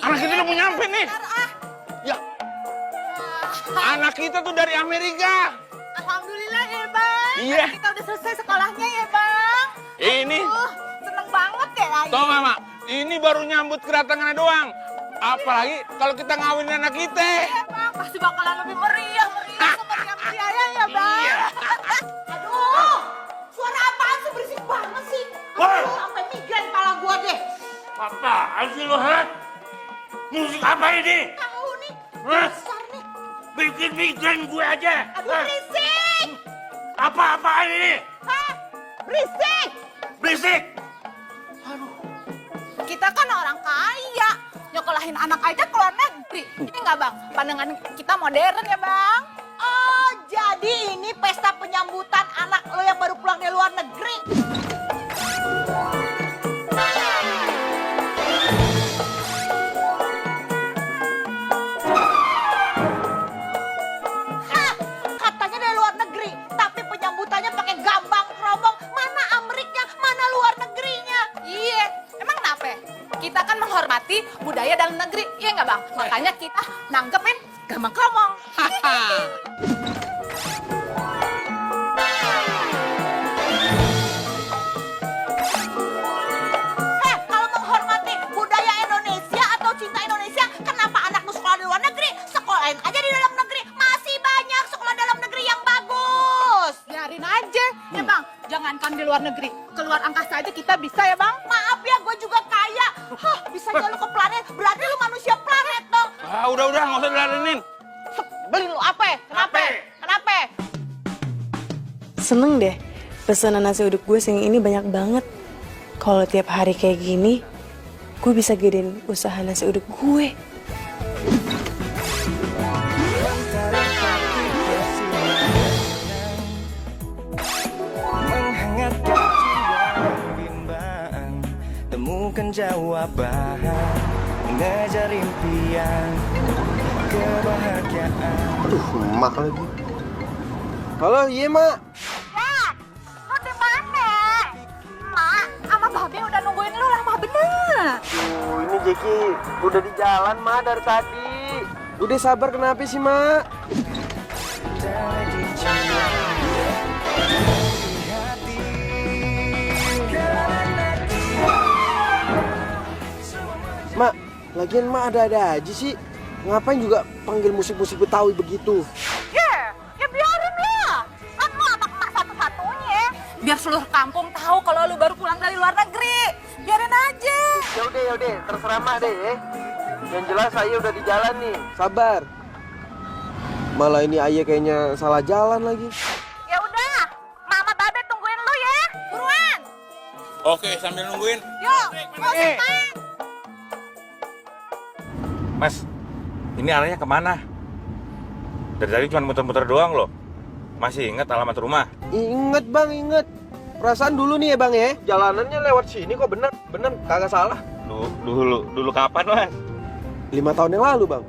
Anak kita udah mau nyampe nih. Ya. Anak kita tuh dari Amerika. Alhamdulillah ya Bang. Iya. Kita udah selesai sekolahnya ya Bang. Ini. Seneng banget ya Ayah. Tuh Mama, ini baru nyambut kedatangannya doang. Apalagi kalau kita ngawinin anak kita. Iya Bang, pasti bakalan lebih meriah seperti Ayah ya Bang. Iya. Aduh, suara apaan sih berisik banget sih? Woi! Sampai migrain kepala gua deh. Apaan sih lo, ha? Musik apa ini? Tahu nih, Hah? besar nih. Bikin migrain gue aja. Aduh, Hah? berisik. Apa-apaan ini? Hah? Berisik. Berisik! Kita kan orang kaya, nyokolahin anak aja ke luar negeri. Ini nggak Bang? Pandangan kita modern ya Bang? Oh, jadi ini pesta penyambutan anak lo yang baru pulang dari luar negeri. Hah, katanya dari luar negeri, tapi penyambutannya pakai gambang keromong. Mana Ameriknya, mana luar negerinya? Iya, emang kenapa? Kita kan menghormati budaya dalam negeri, iya nggak Bang? Makanya kita nanggepin gambang keromong. Kalau menghormati budaya Indonesia atau cinta Indonesia, kenapa anakmu sekolah di luar negeri? Sekolahin aja di dalam negeri. Masih banyak sekolah dalam negeri yang bagus. Biarin aja, ya Bang. Jangankan di luar negeri, keluar angkasa aja kita bisa ya Bang. Maaf ya, gue juga kaya. Hah, bisa aja lu ke planet, berarti lu manusia planet dong. Ah, udah, nggak usah diladenin. Beli lu apa? Kenapa? Kenapa? Seneng deh, pesanan nasi uduk gue siang ini banyak banget. Kalau tiap hari kayak gini, gue bisa gedein usaha nasi uduk gue. Menghangatkan jiwa bimbang, temukan jawaban, mengejar impian, kebahagiaan. Aduh, mak lagi. Halo, iya mak. Ya, lu di mana? Mak, sama Babe udah nungguin lu lama bener. Ini Jeki udah di jalan mak dari tadi. Udah sabar kenapa sih mak? Jadi cinta di hati, Mak, lagian mak ada-ada aja sih. Ngapain juga panggil musik-musik Betawi begitu? Ya biarin lah. Kan lu anak emak satu-satunya. Biar seluruh kampung tahu kalau lu baru pulang dari luar negeri. Biarin aja. Yaudah, terserah mak deh ya. Yang jelas saya udah di jalan nih. Sabar. Malah ini ayah kayaknya salah jalan lagi. Ya udah, Mama Babe tungguin lu ya. Buruan. Oke, sambil nungguin. Yuk, mau main. Mas, ini arahnya kemana? Dari tadi cuma muter-muter doang loh. Masih ingat alamat rumah? Ingat bang, inget. Perasaan dulu nih ya bang ya. Jalanannya lewat sini kok bener kagak salah. Dulu kapan, Mas? 5 tahun yang lalu bang.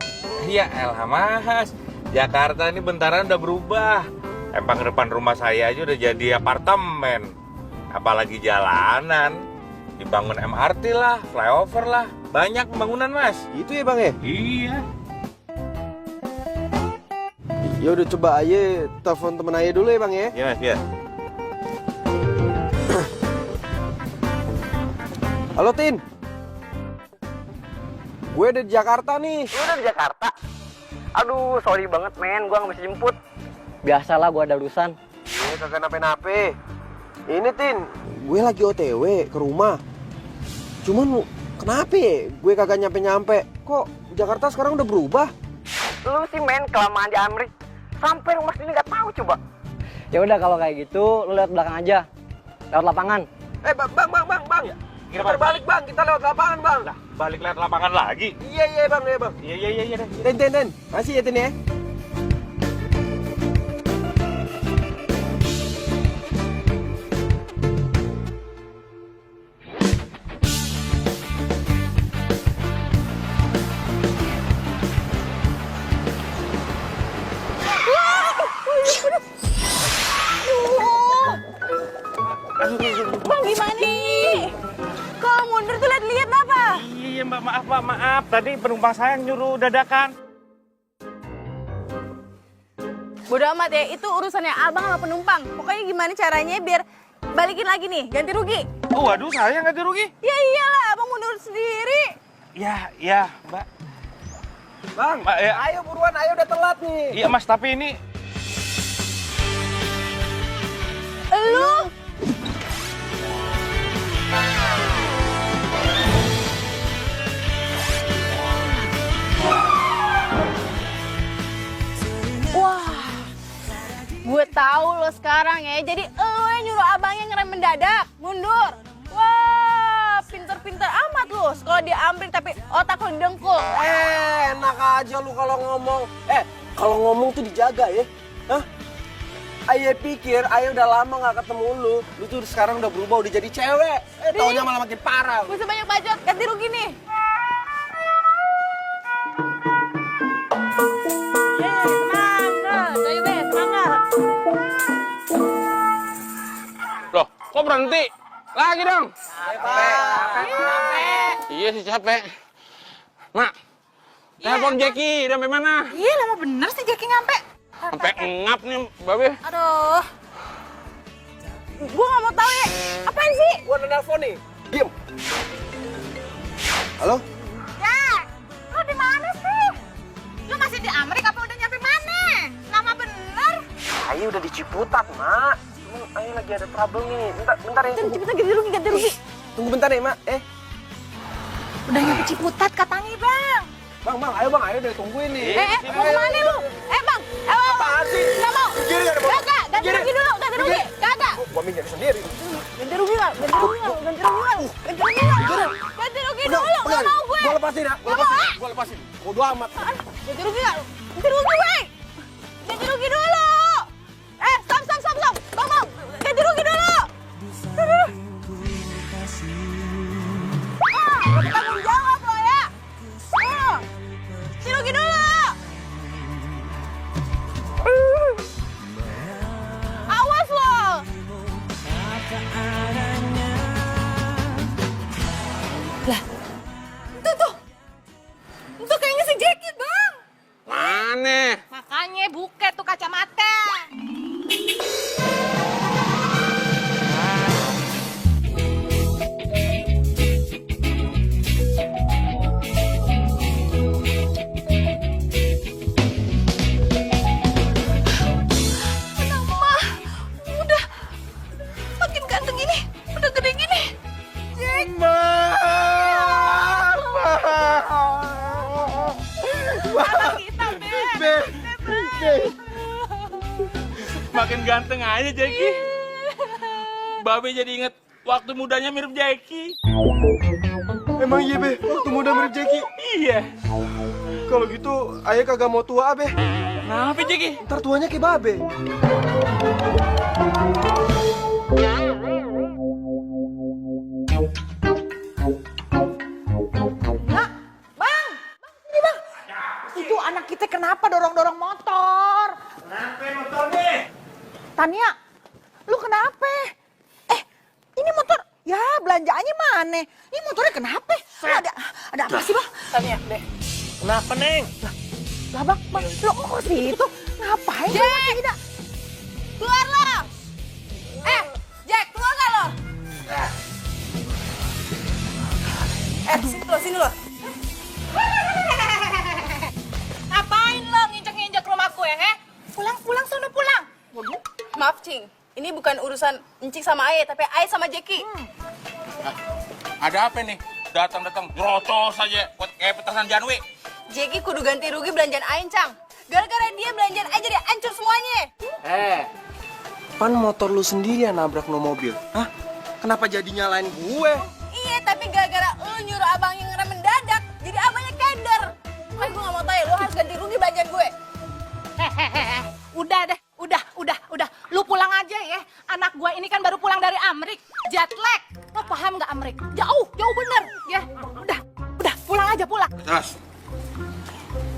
Ya elah, Mas. Jakarta ini bentaran udah berubah. Emang depan rumah saya aja udah jadi apartemen. Apalagi jalanan. Dibangun MRT lah, flyover lah. Banyak pembangunan, Mas. Itu ya bang ya. Iya. Ya udah coba aja telepon temen ayah dulu ya bang ya. Iya, Mas, ya. Halo Tin. Gue ada di Jakarta nih. Lu udah di Jakarta? Aduh, sorry banget men, gua nggak bisa jemput. Biasalah gua ada urusan. Kagak nape-nape. Ini Tin, gue lagi OTW ke rumah. Cuman kenapa ya gue kagak nyampe-nyampe? Kok Jakarta sekarang udah berubah? Lu sih men, kelamaan di Amrik. Sampai rumah sini nggak tahu coba. Ya udah kalau kayak gitu, lu lewat belakang aja. Lewat lapangan. Bang. Kita balik bang, kita lewat lapangan bang. Balik lihat lapangan lagi. Iya bang. Iya. Ten. Masih ya Tin ya. Bang gimana nih? Kok mundur tuh lihat-lihat apa? Iya, Mbak, maaf Pak, maaf. Tadi penumpang saya yang nyuruh dadakan. Bodo amat ya, itu urusannya abang sama penumpang. Pokoknya gimana caranya biar balikin lagi nih, ganti rugi. Oh, waduh, saya nggak rugi. Ya iyalah, abang mau nurut sendiri. Ya, Mbak. Bang, Mbak, ya. ayo buruan, ayo udah telat nih. Iya, Mas, tapi ini Lu? Wah, gue tahu lo sekarang ya. Jadi lo yang nyuruh abangnya ngerem mendadak, mundur. Wah, pinter-pinter amat lo. Sekolah di Amrik tapi otak lo dengkul. Enak aja lu kalau ngomong. Kalau ngomong tuh dijaga ya. Hah? Ayah pikir, ayah udah lama gak ketemu lu. Lu tuh sekarang udah berubah, udah jadi cewek. Taunya malah makin parah. Gue sebanyak bacot, ganti rugi nih. Loh, kok berhenti? Lagi dong. Iya sih capek. Mak, telepon Jackie, udah sampai mana? Iya, lama bener sih Jackie nyampe. Sampai ngap nih, Babe. Aduh. Gue gak mau tahu ya. Apaan sih? Gua ada nelfon nih. Diem. Halo? Ya, lu di mana sih? Lu masih di Amerika apa udah nyampe mana? Lama bener. Ayah udah di Ciputat, Mak. Cuman ayah lagi ada trouble nih. Bentar ya. Cepet ganti rugi. Tunggu bentar ya, Mak. Udah nyampe Ciputat katanya, Bang. Bang, ayo udah tungguin nih. Mau kemana lu? Bang. Apaan sih? Nggak mau. Gini nggak ada mau. Kagak, ganti rugi dulu, ganti rugi. Kagak. Gua minggir sendiri. Ganti rugi nggak? Ganti rugi dulu, nggak mau gue. Gua lepasin ya. Gua lepasin. Bodo amat. Ganti rugi nggak? Ganti rugi, wey. Ganti rugi dulu. Stop. Bang. Ganti rugi dulu. Tanggung jawab lo ya. Ganti rugi dulu. Awas lo. Lah, itu kayaknya si Jackie, Bang. Mana? Makanya buket tuh kacamata. Anak mah, udah makin ganteng ini, udah gede gini. Jack. Anak kita, Makin ganteng aja, Jackie. Babe jadi inget waktu mudanya mirip Jackie. Emang iya, Be? Waktu muda mirip Jackie? Iya. Kalau gitu, ayah kagak mau tua, Be. Kenapa, Jackie? Ntar tuanya kayak Babe. Bang, sini bang. Itu anak kita kenapa dorong-dorong motor? kenapa motor nih? Tania, lu kenapa? Ini motor, ya belanjaannya mana? Ini motornya kenapa? Lu ada apa sih bang? Tanya deh. Kenapa, Neng? Lah bang, lu kok ke situ? Ngapain lu masih tidak? Keluar lo! Jack, keluar gak lo? Sini lo. Ngapain lo nginjek-nginjek rumah gue, Pulang, sono pulang. Maaf, Cing. Ini bukan urusan Encik sama Aye, tapi Aye sama Jackie. Ada apa nih? Datang-datang grotos aja buat kayak petasan Janwi. Jackie kudu ganti rugi belanjaan Aye, Cang. Gara-gara dia belanjaan Aye jadi hancur semuanya. Pan motor lu sendiri yang nabrak no mobil. Hah? Kenapa jadi nyalain gue? Iya, tapi gara-gara lu nyuruh abang yang ngerem mendadak, jadi abangnya keder. Gue gak mau tahu ya, lu harus ganti rugi belanjaan gue. Udah deh, udah. Lu pulang aja ya. Anak gua ini kan baru pulang dari Amrik, jet lag. Lo paham nggak Amrik? Jauh bener. Ya, udah, pulang aja. Terus,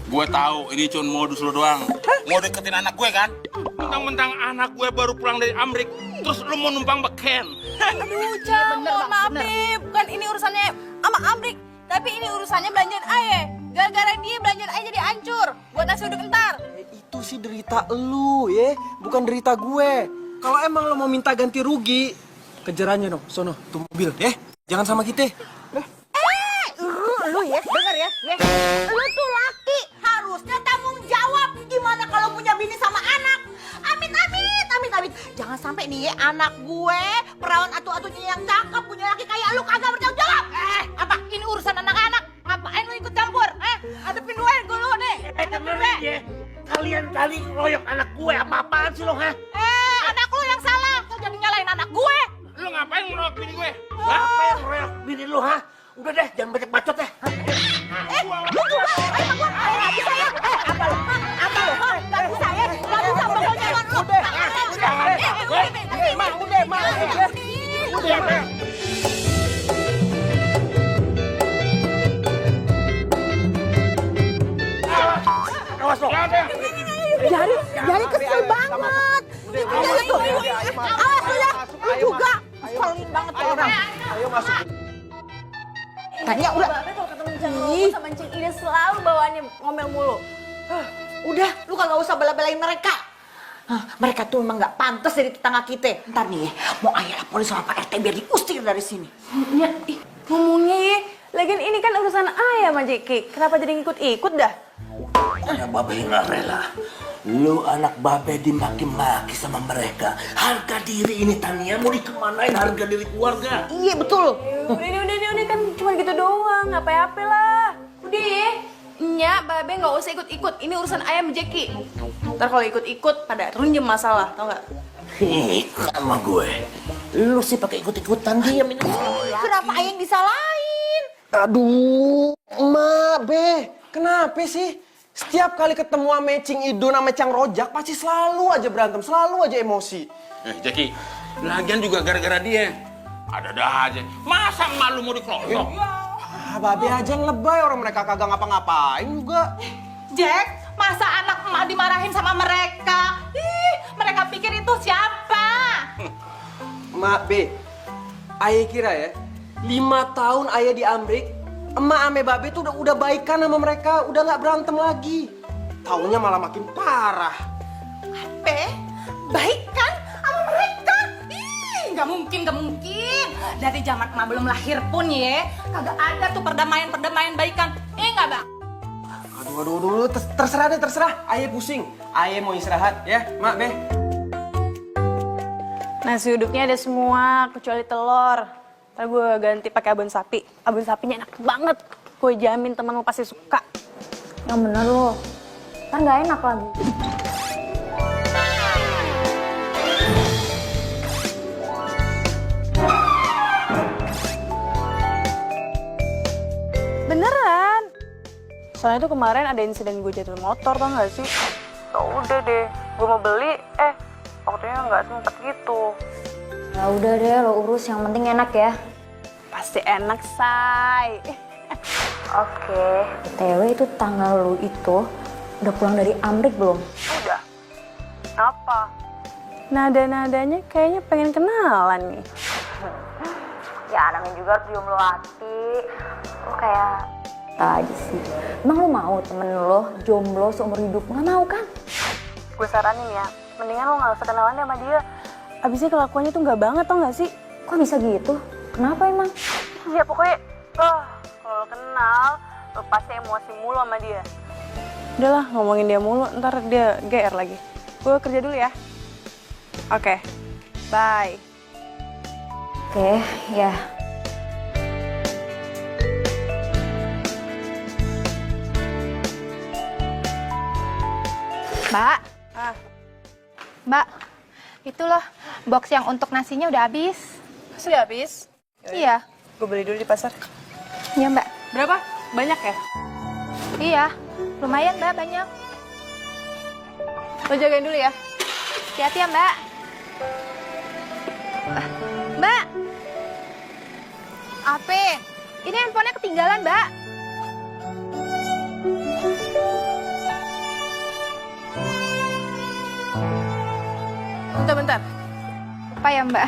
gue tahu ini cuma modus lo doang. Mau deketin anak gue kan? Mentang-mentang anak gue baru pulang dari Amrik, terus lo mau numpang beken. Aduh, Cang, mohon maaf nih. Bukan ini urusannya sama Amrik. Tapi ini urusannya belanjaan Aye. Gara-gara dia belanjaan Aye jadi hancur. Buat nasi uduk entar. Itu sih derita lu ya, bukan derita gue. Kalau emang lo mau minta ganti rugi, kejarannya dong, sono, tuh mobil ya. Jangan sama kita. Lu ya, denger ya. Lu tuh laki, harusnya tanggung jawab. Gimana kalau punya bini sama anak? Amit, amit, amit, amit. Jangan sampai nih anak gue, perawan atu-atunya yang cakep, punya laki kayak lu kagak bertanggung jawab. Apa? Ini urusan anak-anak. Ngapain lu ikut campur? Hadepin gue lu nih. Kalian kali ngeroyok anak gue, apa-apaan sih lo, ha? Anak lu yang salah. Kok jadi nyalain anak gue? Lu ngapain ngeroyok bini gue? Apa yang ngeroyok bini lu, ha? Udah deh, jangan banyak bacot deh. Lu juga. Ayo, nggak bisa ya. Apa lu? Apa lu? Nggak bisa ya. Nggak bisa pokoknya lu. Udah. Awas lo. Jari kesel banget. Awas lu ya. Lu juga. Keselin banget tuh orang. Ayo masuk. Tanya udah. Babe kalau ketemu Cang Roko sama Cing Ida selalu bawaannya ngomel mulu. Udah, lu kagak usah bela-belain mereka. Mereka tuh emang nggak pantas jadi tetangga kita. Ntar nih, mau ayah lapor sama Pak RT biar diusir dari sini. Ya, ngomongnya ya. Lagian ini kan urusan ayah sama Jeki. Kenapa jadi ngikut-ikut dah? Pokoknya Babe nggak rela. Lu anak Babe dimaki-maki sama mereka. Harga diri ini Tania mau dikemanain harga diri keluarga? Iya betul. Udah kan cuma gitu doang. Apa-apa lah. Udah ya. Nya, Babe nggak usah ikut-ikut. Ini urusan ayam Jeki. Ntar kalau ikut-ikut pada runjem masalah, tau nggak? Sama gue. Lu sih pakai ikut-ikutan diam ini. Kenapa ayah yang disalahin? Aduh, Mak, Be, kenapa sih? Setiap kali ketemu sama Cing Idun sama Cang Rojak pasti selalu aja berantem, selalu aja emosi. Jackie, lagian juga gara-gara dia. Ada-ada aja. Masa malu mau dikeroyok? Babe aja yang lebay, orang mereka kagak ngapa-ngapain juga. Jack, masa anak emak dimarahin sama mereka? Mereka pikir itu siapa? Mak, Be, ayah kira ya, 5 tahun ayah di Amrik, emak ame Babe tuh udah baikan sama mereka, udah nggak berantem lagi. Taunya malah makin parah. Baik kan sama mereka? Nggak mungkin. Dari zaman emak belum lahir pun ya, kagak ada tuh perdamaian baikan. Nggak, Bang? Aduh, terserah. Ayah pusing. Ayah mau istirahat ya, Mak, Be. Nasi uduknya ada semua, kecuali telur. Ntar gue ganti pakai abon sapi. Abon sapinya enak banget. Gue jamin temen lo pasti suka. Yang bener lo. Kan nggak enak lagi. Beneran. Soalnya tuh kemarin ada insiden gue jatuh motor, tau gak sih? Udah deh, gue mau beli, waktunya nggak sempet gitu. Ya udah deh, lo urus. Yang penting enak ya. Pasti enak, say. Oke. BTW itu tanggal lu itu udah pulang dari Amrik belum? Udah. Apa? Nada-nadanya kayaknya pengen kenalan nih. Ya namanya juga jomblo hati. Lo kayak aja sih. Emang lo mau temen lo jomblo seumur hidup? Nggak mau kan? Gue saranin ya, mendingan lo gak usah kenalan deh sama dia. Abisnya kelakuannya tuh gak banget, tau gak sih? Kok bisa gitu? Kenapa emang? Ya pokoknya, kalau lo kenal, lo pasti emosi mulu sama dia. Udahlah, ngomongin dia mulu, ntar dia GR lagi. Gue kerja dulu ya. Oke, bye. Oke, ya. Mbak, Mbak, itu loh box yang untuk nasinya udah habis. Sudah habis? Iya. Gue beli dulu di pasar. Iya Mbak. Berapa? Banyak ya? Iya, lumayan Mbak, banyak. Lo jagain dulu ya. Hati-hati ya Mbak. Mbak. Apa? Ini handphonenya ketinggalan Mbak. Bentar. Apa ya Mbak?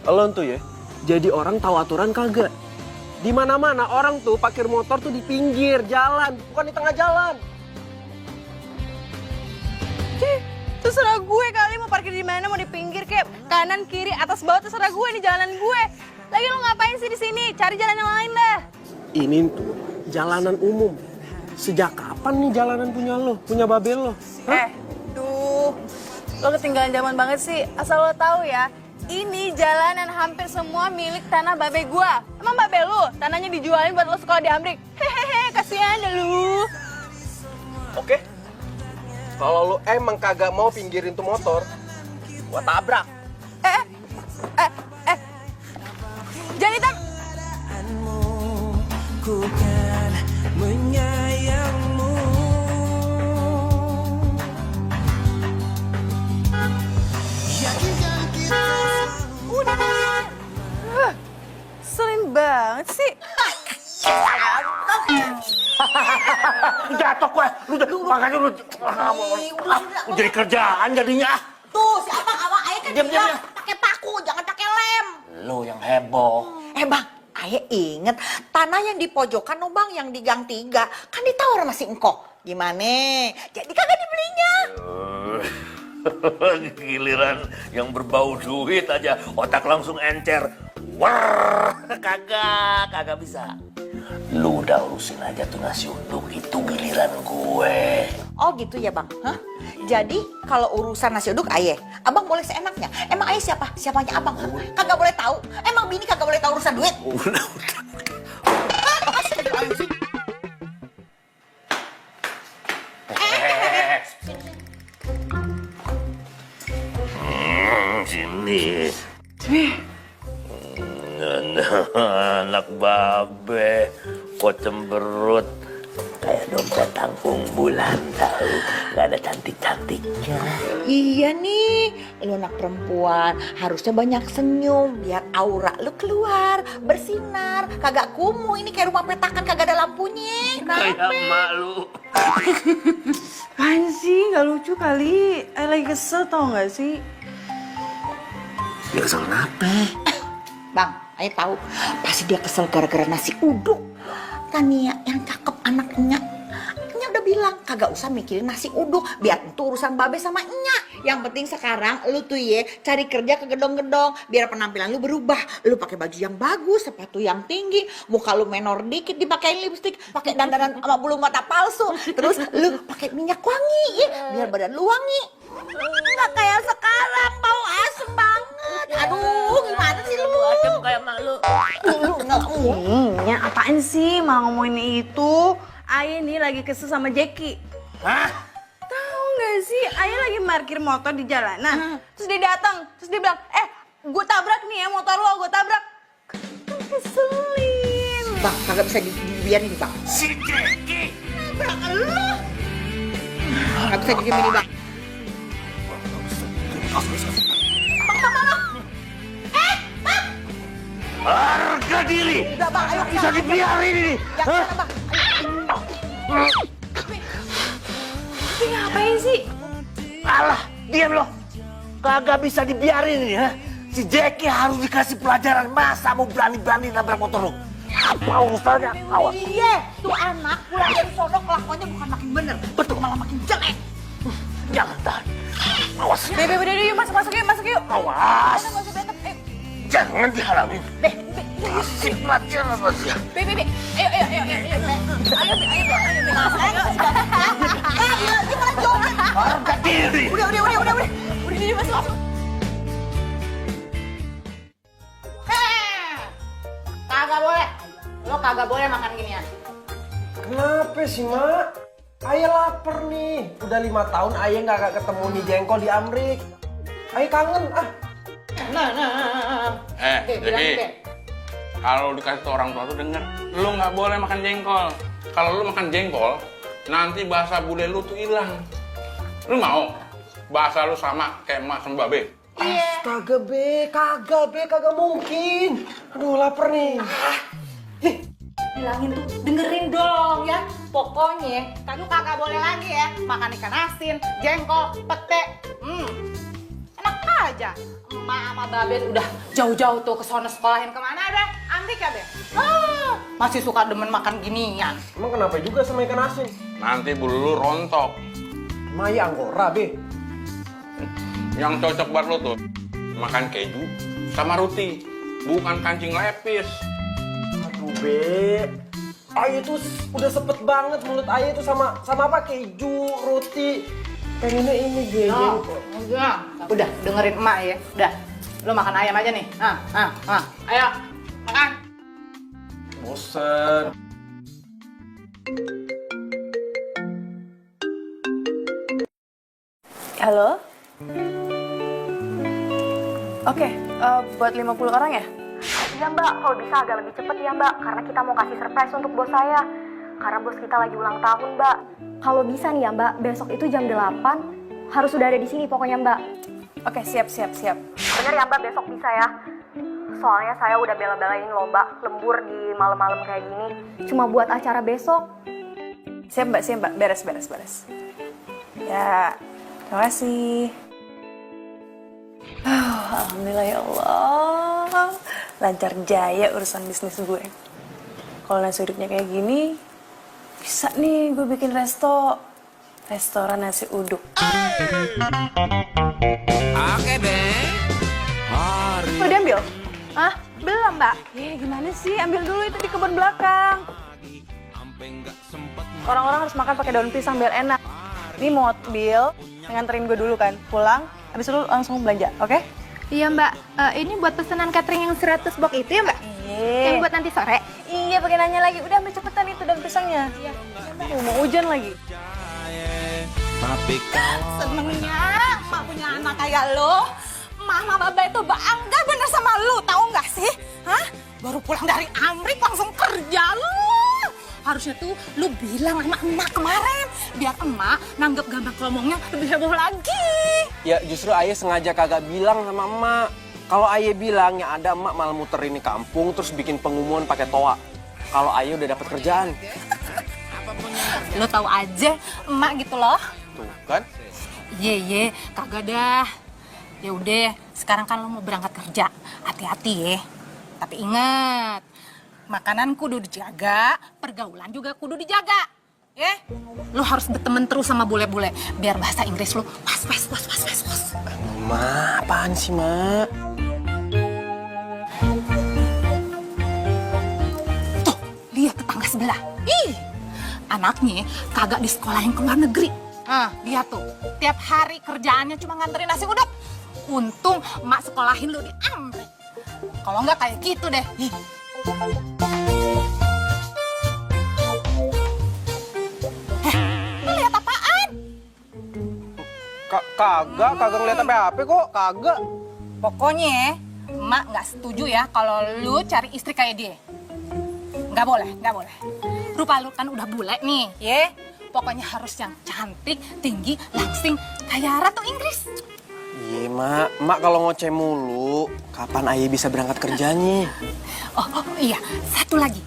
Lo tuh ya, jadi orang tahu aturan kagak? Di mana-mana orang tuh parkir motor tuh di pinggir jalan, bukan di tengah jalan. Terserah gue kali mau parkir di mana, mau di pinggir kayak kanan, kiri, atas, bawah, terserah gue, ini jalanan gue. Lagi lo ngapain sih di sini? Cari jalan yang lain dah. Ini tuh jalanan umum. Sejak kapan nih jalanan punya lo, punya babel lo? Lo ketinggalan zaman banget sih. Asal lo tahu ya, ini jalanan hampir semua milik tanah babe gue. Emang babe lo tanahnya dijualin buat lo sekolah di Amrik? Hehehe, kasihan deh lu. Oke. Kalau lo emang kagak mau pinggirin tuh motor, gua tabrak. Jangan ditabrak. Ku kan menyayangmu. Yakinkan kita. Udah. Selin banget sih. Jatuh gue, makanya lu jadi kerjaan jadinya. Tuh, si abang ayah kan bilang pakai paku, jangan pakai lem. Lu yang heboh. Bang, ayah inget tanah yang di pojokan no bang, yang di gang 3 kan ditawar sama si engkau. Gimana? Jadi kagak dibelinya. Giliran yang berbau duit aja otak langsung encer. Wah, kagak bisa. Lu udah urusin aja tuh nasi uduk, itu giliran gue. Oh gitu ya bang? Hah? Jadi kalau urusan nasi uduk ayah, abang boleh seenaknya. Emang ayah siapa? Siapanya abang? Hah? Kagak boleh tahu. Emang bini kagak boleh tahu urusan duit? Udah. Sini. Anak babe, kok cemberut kayak dompet tanggung bulan, tahu nggak ada cantik-cantiknya. Iya nih, lu anak perempuan harusnya banyak senyum biar aura lu keluar, bersinar, kagak kumuh. Ini kayak rumah petakan kagak ada lampunya. Kayak emak lu. Apaan sih? Nggak lucu kali. Lagi kesel tau nggak sih? Dia kesel kenapa? Bang, ayah tahu pasti dia kesel gara-gara nasi uduk. Tania yang cakep anaknya. Nya udah bilang kagak usah mikirin nasi uduk, biar itu urusan babe sama Nya. Yang penting sekarang lu tuh ye cari kerja ke gedong-gedong biar penampilan lu berubah. Lu pakai baju yang bagus, sepatu yang tinggi, muka lu menor dikit dipakein lipstik, pakai dandanan sama bulu mata palsu. Terus lu pakai minyak wangi ya, biar badan lu wangi. Enggak kayak sekarang bau asem banget. Aduh, gimana sih lu? Asem kayak emak lu. Ya apaan sih mau ngomongin itu? Ayah nih lagi kesel sama Jackie. Hah? Tahu nggak sih? Ayah lagi parkir motor di jalanan. Terus dia datang, terus dia bilang, gue tabrak nih ya motor lo, gue tabrak. Kan keselin. Bang, kagak bisa dibiarin bang. Si Jackie. Nabrak lu. Nggak bisa didiemin bang. Harga diri. Udah bang, ayo Bisa dibiarin ini. Jangan bang. Tapi ngapain sih? Alah, diam lo. Kagak bisa dibiarin ini, ha? Si Jackie harus dikasih pelajaran. Masa mau berani-berani nabrak motor lo? Apa urusannya? Awas. Iya, tuh anak pulang dari sono kelakuannya bukan makin bener, betul malah makin jelek. Jangan tahan. Awas. Bebe, yuk masuk yuk. Awas. Nggak usah berantem, ayo. Jangan dihalangin. Kasih pelajaran aja. Bebe, ayo. Harga diri. Udah, Udah masuk. Kagak boleh. Lo kagak boleh makan ginian. Kenapa sih, Mak? Ayah lapar nih. Udah 5 tahun ayah nggak ketemu nih jengkol di Amrik. Ayah kangen, Jadi kalau dikasih tuh orang tua tuh denger, lu nggak boleh makan jengkol. Kalau lu makan jengkol, nanti bahasa bule lu tuh hilang. Lu mau bahasa lu sama kayak emak sama babe? Astaga, kagak mungkin. Aduh, lapar nih. Bilangin tuh, dengerin dong ya. Pokoknya, lu kagak boleh lagi ya makan ikan asin, jengkol, pete. Enak aja. Emak sama Babe udah jauh-jauh tuh ke sono sekolahin kemana deh? Amrik ya, Be? Masih suka demen makan ginian. Emang kenapa juga sama ikan asin? Nanti bulu lu rontok. Maya Anggora, Be. Yang cocok buat lu tuh makan keju sama roti, bukan kancing lepis. Aduh, Be. Ayo tuh udah sepet banget mulut Ayo tuh sama apa? Keju, roti. Pengennya ini, Be. Udah dengerin emak ya. Udah, lo makan ayam aja nih. Ayo, makan. Bosen. Halo? Oke, buat 50 orang ya? Iya mbak, kalau bisa agak lebih cepet ya mbak, karena kita mau kasih surprise untuk bos saya. Karena bos kita lagi ulang tahun mbak. Kalau bisa nih ya mbak, besok itu jam 8 harus sudah ada di sini pokoknya mbak. Oke, siap. Bener ya mbak, besok bisa ya. Soalnya saya udah bela-belain loh mbak, lembur di malam-malam kayak gini. Cuma buat acara besok. Siap mbak, beres. Ya, terima kasih. Alhamdulillah ya Allah, lancar jaya urusan bisnis gue. Kalau nasi uduknya kayak gini, bisa nih gue bikin restoran nasi uduk. Oke deh. Udah diambil? Ah, belum, Mbak. Gimana sih? Ambil dulu itu di kebun belakang. Orang-orang harus makan pakai daun pisang biar enak. Ini mobil, nganterin gue dulu kan, pulang, habis itu langsung belanja, oke? Iya, Mbak. Ini buat pesanan catering yang 100 box itu ya, Mbak? Iya. Yang buat nanti sore? Iya, pakai nanya lagi. Udah ambil cepetan itu daun pisangnya. Iya. Mau hujan lagi. Senengnya emak punya anak kayak lo. Mama Baba itu bangga bener sama lu, tahu nggak sih? Hah? Baru pulang dari Amrik langsung kerja lu. Harusnya tuh lu bilang sama emak kemarin, biar emak nanggep gambar kelomongnya lebih heboh lagi. Ya justru Ayah sengaja kagak bilang sama emak. Kalau Ayah bilang ya ada emak malah muter ini kampung terus bikin pengumuman pakai toa. Kalau Ayah udah dapat kerjaan. Lo tahu aja emak gitu loh. Tuh kan? Ye, kagak dah. Ya udah, sekarang kan lo mau berangkat kerja. Hati-hati ya. Tapi ingat, makanan kudu dijaga, pergaulan juga kudu dijaga. Ya? Lo harus berteman terus sama bule-bule biar bahasa Inggris lo was. Ma, apaan sih, Ma? Tuh, lihat tetangga sebelah. Ih, anaknya kagak disekolahin ke luar negeri. Lihat tuh, tiap hari kerjaannya cuma nganterin nasi uduk. Untung emak sekolahin lu di Amrik. Kalau nggak kayak gitu deh. Lu lihat apaan? Kagak ngeliat apa-apa kok, kagak. Pokoknya emak nggak setuju ya kalau lu cari istri kayak dia. Nggak boleh. Rupa lu kan udah bule nih, ya. Pokoknya harus yang cantik, tinggi, langsing, kayak Ratu Inggris. Iya, Mak kalau ngoceh mulu, kapan Ayah bisa berangkat kerjanya? Oh iya, satu lagi.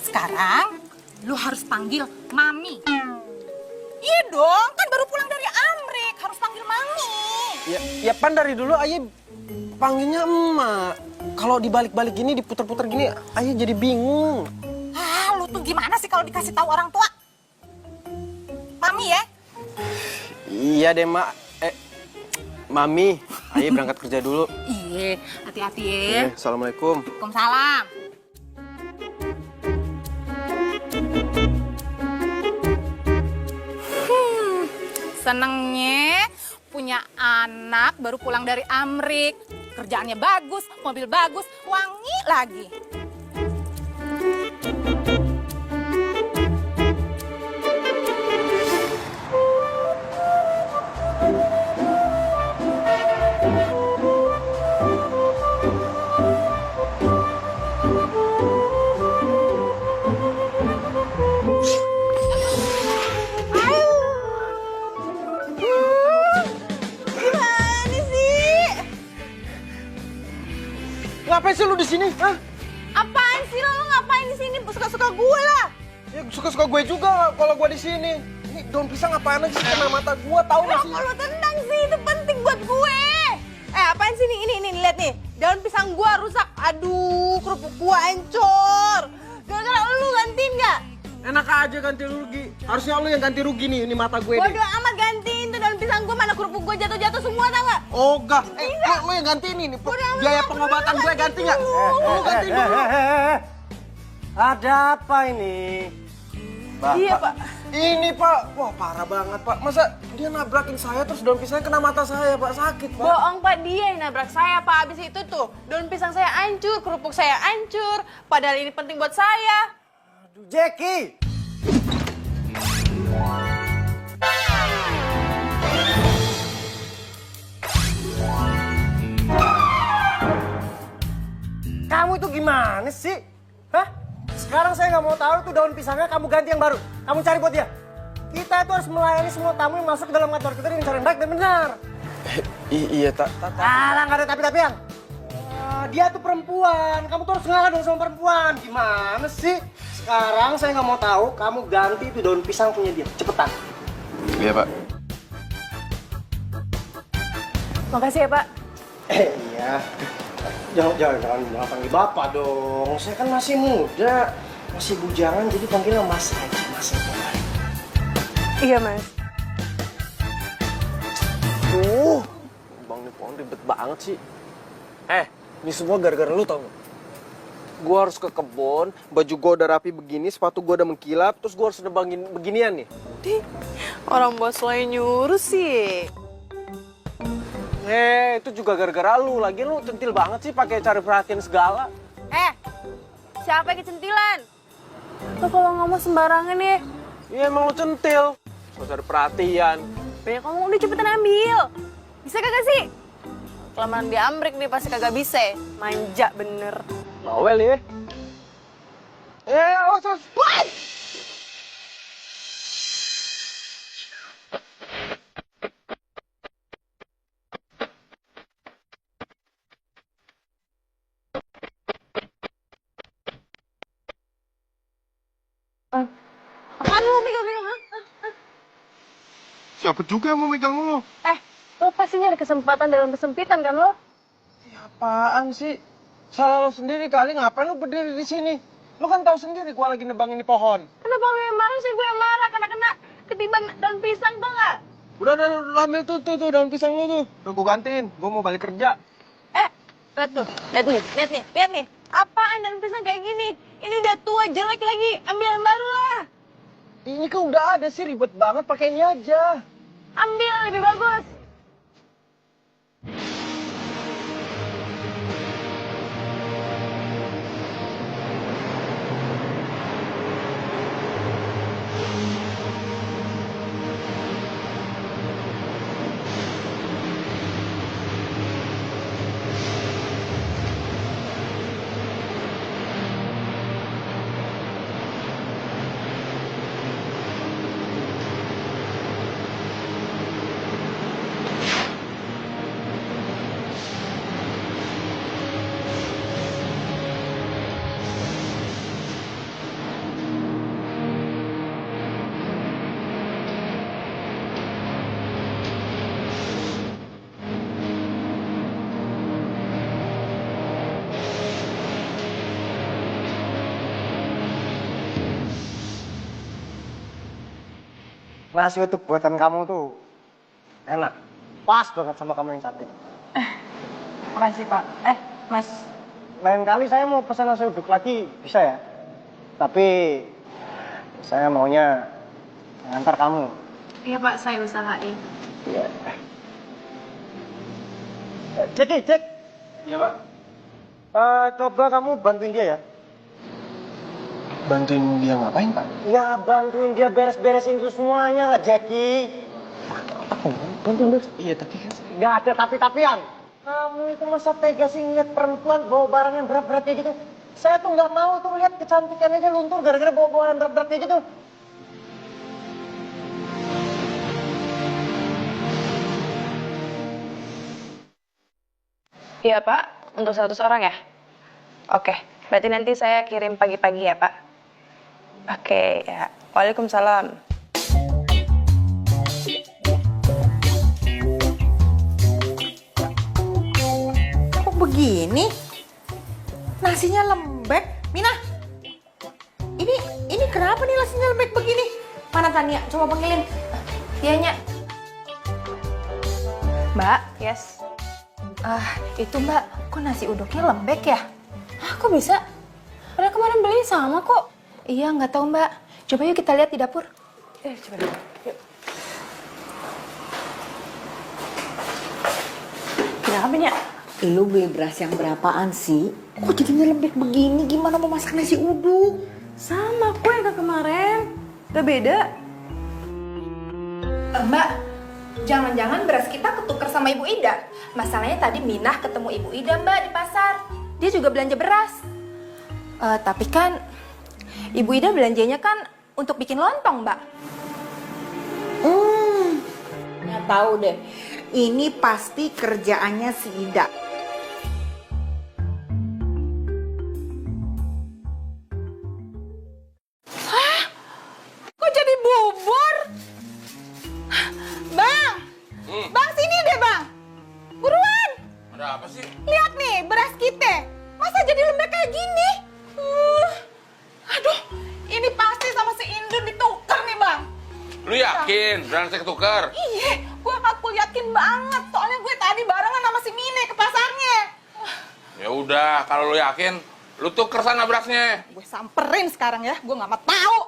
Sekarang lu harus panggil Mami. Iya dong, kan baru pulang dari Amrik, harus panggil Mami. Ya pan dari dulu Ayah panggilnya emak. Kalau dibalik-balik gini, diputer-puter gini, Ayah jadi bingung. Lu tuh gimana sih kalau dikasih tahu orang tua? Mami ya? Iya deh, Mak. Mami, Ayah berangkat kerja dulu. Iya, hati-hati ya. Assalamualaikum. Waalaikumsalam. Senengnya punya anak baru pulang dari Amrik. Kerjaannya bagus, mobil bagus, wangi lagi. Ngapain sih lu di sini? Hah? Apaan sih lo ngapain di sini? Suka-suka gue lah. Ya suka-suka gue juga kalau gue di sini. Ini daun pisang apaan aja sih kena mata gue, tahu nggak sih? Lo tenang sih, itu penting buat gue. apaan sih nih? Ini lihat nih. Daun pisang gua rusak. Aduh, kerupuk gua hancur. Gara-gara lu gantiin nggak? Enak aja ganti rugi. Harusnya lu yang ganti rugi nih, ini mata gue nih. Bodo amat gantiin tuh daun pisang gua, mana kerupuk gua jatuh-jatuh semua tau nggak? Oh enggak, lu yang gantiin ini. Biaya pengobatan gue ganti nggak? Lu gantiin dulu. Ada apa ini? Iya Pak. Ini Pak, wah parah banget Pak. Masa dia nabrakin saya terus daun pisangnya kena mata saya Pak, sakit Pak. Bohong Pak, dia yang nabrak saya Pak. Abis itu tuh daun pisang saya hancur, kerupuk saya hancur. Padahal ini penting buat saya. Aduh, Jackie! Kamu itu gimana sih? Hah? Sekarang saya nggak mau tahu tuh daun pisangnya kamu ganti yang baru. Kamu cari buat dia. Kita itu harus melayani semua tamu yang masuk ke dalam kantor kita dengan cara yang baik dan benar. Iya, tak. Alah, nggak ada tapi-tapian. Dia tuh perempuan. Kamu tuh harus ngalah dong sama perempuan. Gimana sih? Sekarang saya nggak mau tahu. Kamu ganti itu daun pisang punya dia. Cepetan. Iya Pak. Makasih ya Pak. Iya. Jangan panggil bapak dong. Saya kan masih muda, masih bujangan, jadi panggilnya mas aja, mas aja. Iya Mas. Bang nih pohon ribet banget sih. Ini semua gara-gara lu tau gak? Gue harus ke kebun, baju gue udah rapi begini, sepatu gue udah mengkilap, terus gue harus nebangin beginian nih. Orang bos lo yang nyuruh sih. Itu juga gara-gara lu. Lagian lu centil banget sih pakai cari perhatian segala. Siapa yang kecentilan? Lo kalau ngomong sembarangan ya. Iya emang lu centil. Gak cari perhatian. Banyak ngomong, udah cepetan ambil. Bisa kagak sih? Kelamaan diambrek nih pasti kagak bisa. Manja bener. Bawel ya. Awas. Apaan lu megang-megang? Siapa juga yang mau megang lu? Lo pasti nyari kesempatan dalam kesempitan kan lo? Apaan sih? Salah lo sendiri kali, ngapain lu berdiri di sini? Lu kan tahu sendiri gua lagi nebangin di pohon. Kenapa lo yang marah sih? Gue yang marah karena kena ketiban daun pisang tau gak? Udah, lu ambil tuh daun pisang lu tuh. Udah gua gantiin, gua mau balik kerja. Lihat tuh, lihat nih. Apaan daun pisang kayak gini? Ini udah tua, jelek lagi. Ambil yang baru lah. Ini kan udah ada sih, ribet banget, pakai ini aja. Ambil, lebih bagus. Nasi itu buatan kamu tuh enak. Pas banget sama kamu yang cantik. Makasih Pak. Mas. Lain kali saya mau pesan nasi uduk lagi, bisa ya? Tapi saya maunya ngantar kamu. Iya Pak, saya usahain. Iya. Jack. Iya Pak. Coba kamu bantuin dia ya. Bantuin dia ngapain Pak? Ya bantuin dia beres-beresin itu semuanya lah, Jackie. Bantuin. Iya tapi kan Nggak ada tapi-tapian. Kamu itu masa tega sih ngeliat perempuan bawa barang yang berat-berat kayak gitu? Saya tuh nggak mau tuh lihat kecantikannya aja luntur gara-gara bawa barang berat-berat kayak gitu. Iya Pak, untuk 100 orang ya? Oke, berarti nanti saya kirim pagi-pagi ya Pak? Oke, ya. Waalaikumsalam. begini? Nasinya lembek. Mina, ini kenapa nih nasinya lembek begini? Mana Tania? Coba panggilin. Dianya. Mbak, Yes. itu Mbak, kok nasi uduknya lembek ya? Hah, kok bisa? Padahal kemarin beli sama kok. Iya, nggak tahu Mbak. Coba yuk kita lihat di dapur. Coba deh. Yuk. Kenapa, Nya? Lu beli beras yang berapaan sih? Kok jadinya lembek begini? Gimana mau masak nasi uduk? Sama kok yang ke kemarin. Gak beda. Mbak, jangan-jangan beras kita ketukar sama Ibu Ida. Masalahnya tadi Minah ketemu Ibu Ida Mbak di pasar. Dia juga belanja beras. Tapi kan Ibu Ida belanjanya kan untuk bikin lontong Mbak. Nggak tahu deh. Ini pasti kerjaannya si Ida. Kok jadi bubur? Bang! Bang, sini deh, Bang! Buruan! Ada apa sih? Lihat nih, beras kita. Masa jadi lembek kayak gini? Aduh, ini pasti sama si Indun ditukar nih, Bang. Lu yakin beneran saya ketukar? Iya, aku yakin banget. Soalnya gue tadi barengan sama si Mine ke pasarnya. Ya udah, kalau lu yakin, lu tuker sana berasnya. Gue samperin sekarang ya, gue nggak mau tahu.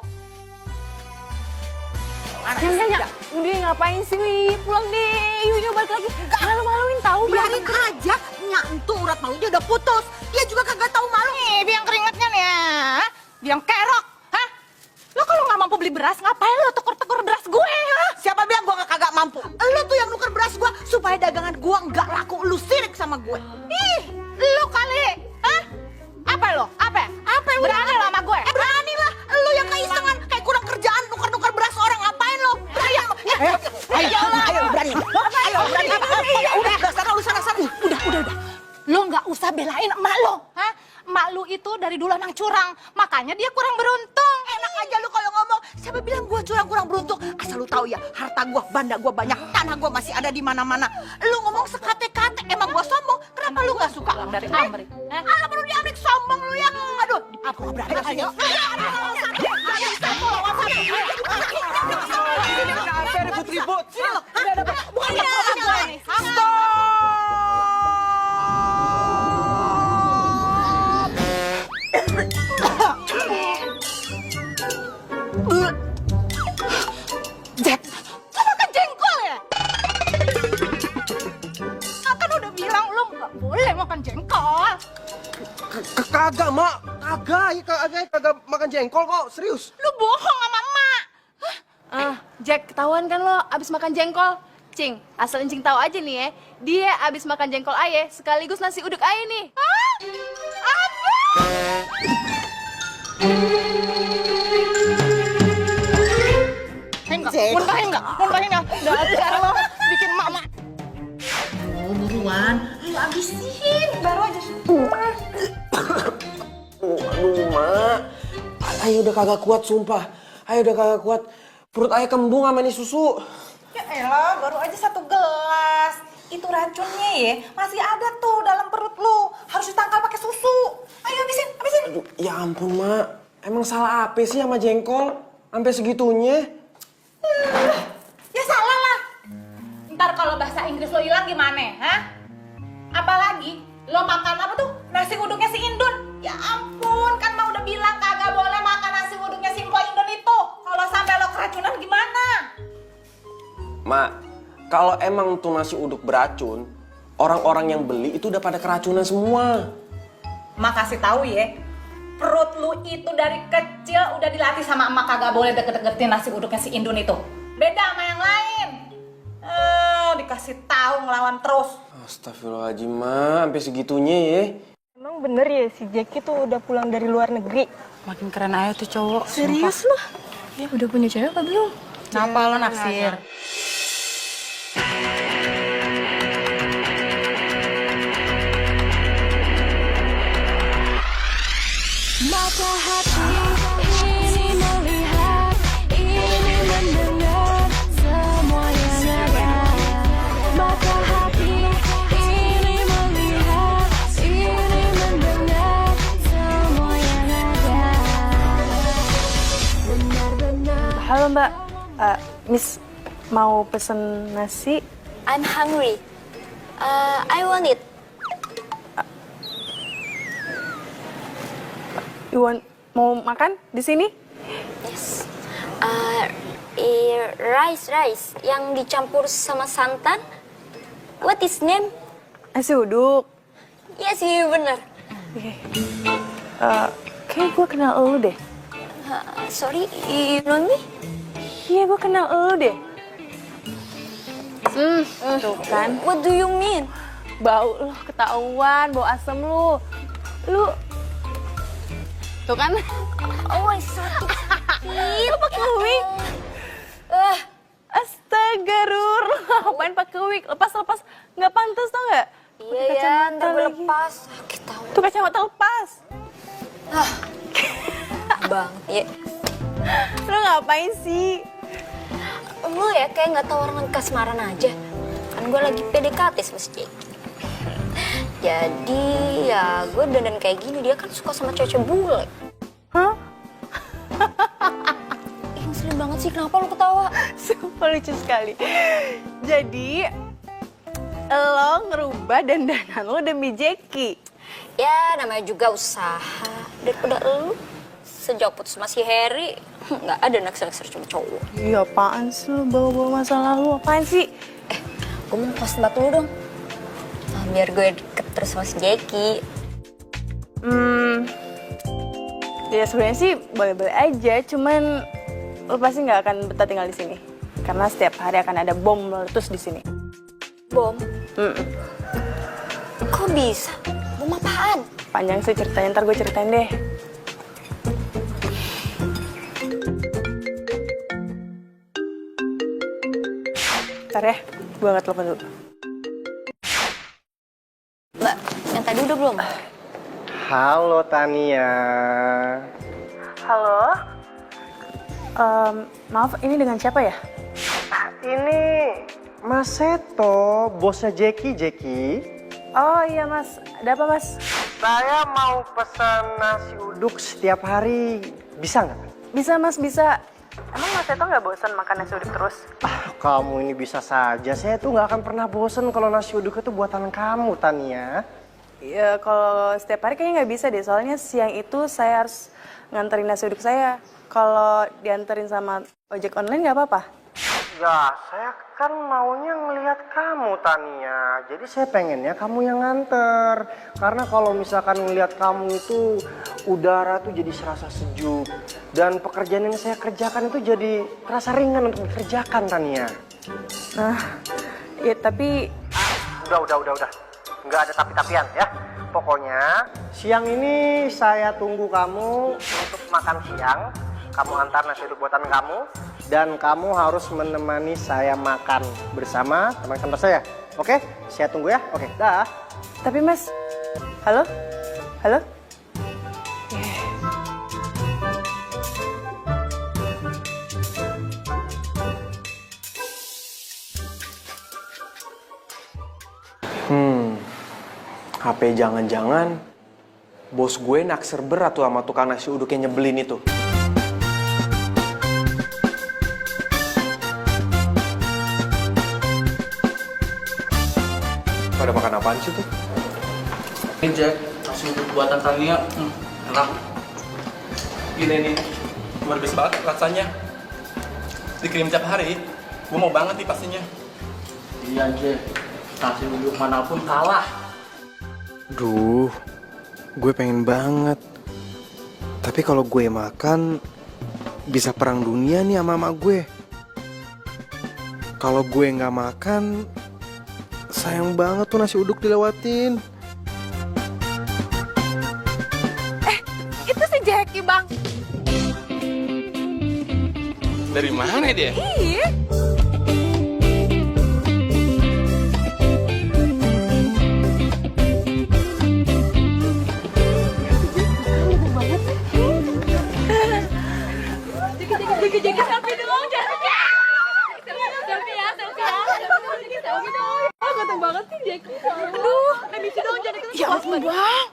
Ya, udah ngapain sih, Wi? Pulang deh, yuk balik lagi. Malu-maluin tahu. Biarin aja, nyantu urat malunya udah putus. Dia juga kagak tahu malu. Nih, biang keringetnya nih ya. Biang kerok, hah? Lo kalau nggak mampu beli beras, ngapain lo tuker-tuker beras gue, ha? Siapa bilang gue kagak mampu? Lo tuh yang nuker beras gue supaya dagangan gue nggak laku. Lu sirik sama gue. Ih, lo kali, hah? Apa lo? Apa yang berani lo sama gue? Berani lah. Lo yang keisengan kayak kurang kerjaan nuker-nuker beras orang. Ngapain lo? Ayo, berani. Ayo, berani. Udah, sana lu sana. Udah. Lo nggak usah belain emak lo, hah? Emak lu itu dari dulu emang curang, makanya dia kurang beruntung. Enak aja lu kalau ngomong. Siapa bilang gua curang kurang beruntung? Asal lu tahu ya, harta gua, banda gua banyak, tanah gua masih ada di mana-mana. Lu ngomong sekate-kate, emang gua sombong. Kenapa lu nggak suka dari Amrik? Alah baru di Amrik sombong lu ya. Aduh, aku nggak berani. Ayo. Kenapa ribut-ribut? Bukan gue nih. Jack, lu makan jengkol ya? Kan udah bilang lu nggak boleh makan jengkol. Kagak, Mak. Kagak makan jengkol kok, serius. Lu bohong sama emak. Jack, ketahuan kan lo abis makan jengkol? Cing, asal Cing tahu aja nih ya, dia abis makan jengkol aye sekaligus nasi uduk aye nih. Apa? Muntahin nggak? Dasar lo bikin emak. Buruan, lu habisin. Baru aja. Aduh, Mak. Ayo udah kagak kuat, sumpah. Ayo udah kagak kuat. Perut ayah kembung sama nih susu. Ya elah, baru aja 1 gelas. Itu racunnya ya, masih ada tuh dalam perut lu. Harus ditangkal pakai susu. Ayo habisin. Aduh, ya ampun, Mak. Emang salah apa sih sama jengkol? Sampai segitunya? Ya salah lah. Ntar kalau bahasa Inggris lo hilang gimana, hah? Apalagi lo makan apa tuh? Nasi uduknya si Indun. Ya ampun, kan mah udah bilang kagak boleh makan nasi uduknya si Mpok Indun itu. Kalau sampai lo keracunan gimana? Mak, kalau emang tuh nasi uduk beracun, orang-orang yang beli itu udah pada keracunan semua. Emak kasih tahu ya, perut lu itu dari kecil udah dilatih sama emak kagak boleh deket-deketin nasi uduknya si Indun itu. Beda sama yang lain. Dikasih tahu ngelawan terus. Astagfirullahaladzim, Mak. Sampai segitunya ya. Emang bener ya si Jack itu udah pulang dari luar negeri? Makin keren aja tuh cowok. Serius lo? Ya udah punya cewek apa belum? Kenapa lo naksir? Mata hati ini melihat, ini mendengar semua yang ada. Mata hati ini melihat, Halo Mbak, Miss mau pesen nasi? I'm hungry. I want it. Mau makan di sini? Yes. Rice yang dicampur sama santan. What is name? Nasi uduk. Yes, iya bener. Kayak gue kenal elu deh. Sorry, you know me? Iya, gue kenal elu deh. Tuh kan. What do you mean? Bau lo ketahuan, bau asem lu. Tuh kan. Oh, so Lu pakai wig. Astaga, Rur. Ngapain pakai wig? Lepas nggak pantas tau nggak? Iya, ntar gue lepas. Sakit tau. Tuh kacamata lepas. Bang, ya. Lu ngapain sih? Lu ya kayak nggak tahu orang lagi kasmaran aja. Kan gue lagi PDKT sama si Jeki. Jadi ya gue dandan kayak gini, dia kan suka sama cewek bule. Hah? Ngeselin banget sih, kenapa lu ketawa? Sumpah lucu sekali. Jadi, lo ngerubah dandanan lo demi Jeki. Ya namanya juga usaha. Daripada lu sejak putus sama si Harry, nggak ada naksir-naksir cuma cowok. Iya, apaan sih lo bawa-bawa masa lalu? Apaan sih? Gue mau pas batu lu dong. Nah, biar gue deket terus sama si Jeki. Ya sebenarnya sih boleh-boleh aja, cuman lo pasti nggak akan betah tinggal di sini. Karena setiap hari akan ada bom meletus di sini. Bom? Kok bisa? Bom apaan? Panjang sih ceritanya, ntar gue ceritain deh. Ntar ya, gue angkat telepon dulu. Mbak, yang tadi udah belum? Halo Tania. Halo? Maaf, ini dengan siapa ya? Ini Mas Seto, bosnya Jeki. Oh iya mas, ada apa mas? Saya mau pesan nasi uduk setiap hari, bisa nggak? Bisa mas, bisa. Emang mas Seto nggak bosan makan nasi uduk terus? Kamu ini bisa saja, saya tuh nggak akan pernah bosen kalau nasi uduk itu buatan kamu, Tania. Ya kalau setiap hari kayaknya nggak bisa deh, soalnya siang itu saya harus nganterin nasi uduk saya. Kalau dianterin sama ojek online nggak apa-apa? Ya, saya kan maunya ngelihat kamu, Tania. Jadi saya pengennya kamu yang nganter. Karena kalau misalkan ngelihat kamu itu udara tuh jadi serasa sejuk. Dan pekerjaan yang saya kerjakan itu jadi terasa ringan untuk dikerjakan, Tania. Nah, ya tapi... Udah. Nggak ada tapi-tapian ya. Pokoknya siang ini saya tunggu kamu untuk makan siang. Kamu antar nasi uduk buatan kamu. Dan kamu harus menemani saya makan bersama teman kantor saya. Oke? Saya tunggu ya. Oke, dah. Tapi mas... Halo? Halo? HP jangan-jangan bos gue naksir berat tuh sama tukang nasi uduk yang nyebelin itu. Pada makan apaan sih tuh? Ini Jack, nasi uduk buatan Tania, enak. Gini nih, luar biasa banget rasanya. Dikirim tiap hari, gue mau banget nih pastinya. Iya Jack, nasi uduk manapun kalah. Duh, gue pengen banget. Tapi kalau gue makan, bisa perang dunia nih sama mama gue. Kalau gue nggak makan, sayang banget tuh nasi uduk dilewatin. Itu si Jeki, Bang. Dari mana dia? Iya. Jeki, selfie dong, Jeki. Selfie ya. Selfie dong. Ganteng banget sih Jeki. Aduh, emisi dong, jadi kita. Ya ampun bang,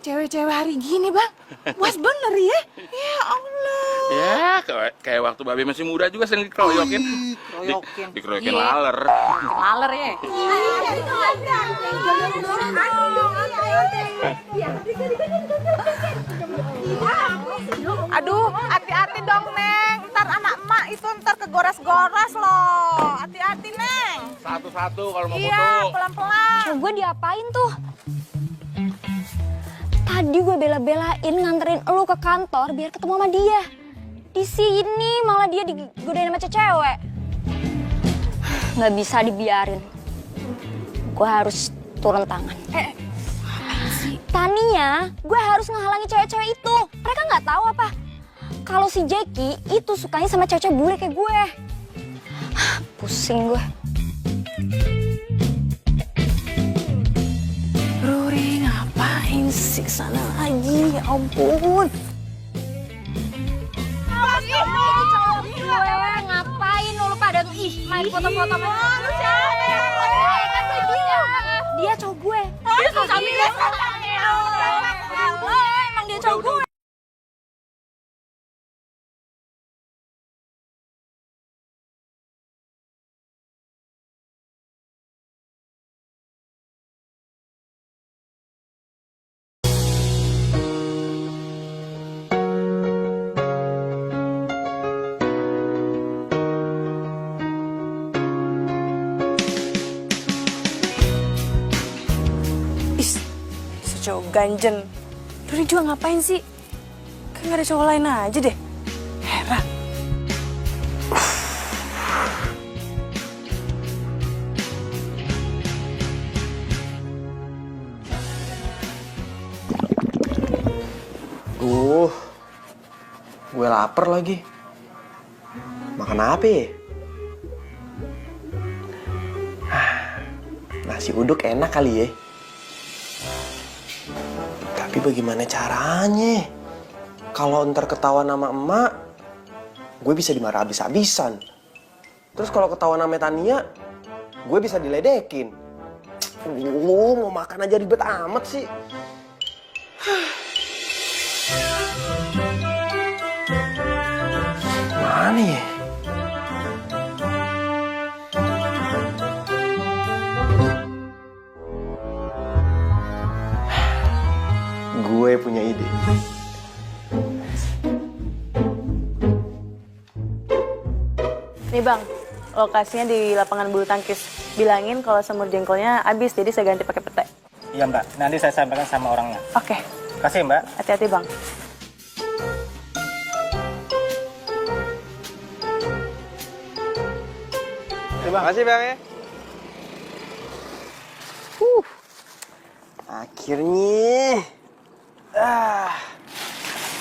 cewek-cewek hari gini bang, puas bener ya? Ya Allah. Ya kayak waktu Babe masih muda juga sering dikeroyokin. Dikeroyokin laler. Laler ya. Aduh, hati-hati dong, Neng. Ntar anak emak itu ntar kegoras-goras loh. Hati-hati, Neng. Satu-satu kalau mau Iya, foto. pelan-pelan. Gue diapain tuh? Tadi gue bela-belain nganterin lu ke kantor biar ketemu sama dia. Di sini malah dia digodain sama cewek. Nggak bisa dibiarin. Gue harus turun tangan. Tania, gue harus ngehalangi cewek-cewek itu. Mereka nggak tahu apa kalau si Jackie itu sukanya sama cewek-cewek bule kayak gue. Pusing gue. Ruri ngapain sih sana lagi? Ya ampun. Gue ngapain lu pada tuh main foto-foto sama dia cowok gue. Dia cowok gue. Emang dia cowok gue. Cowok ganjen. Ruri juga ngapain sih? Kayak gak ada cowok lain aja deh. Heran. Gue lapar lagi. Makan apa ya? Nasi uduk enak kali ya. Tapi bagaimana caranya? Kalau ntar ketahuan sama emak, gue bisa dimarah habis-habisan. Terus kalau ketahuan sama Tania, gue bisa diledekin. Mau makan aja ribet amat sih. Mana ya? Gue punya ide. Nih bang, lokasinya di lapangan bulu tangkis. Bilangin kalau semur jengkolnya habis, jadi saya ganti pakai pete. Iya mbak, nanti saya sampaikan sama orangnya. Oke, Kasih mbak. hati-hati bang. Terima kasih bang ya. Akhirnya.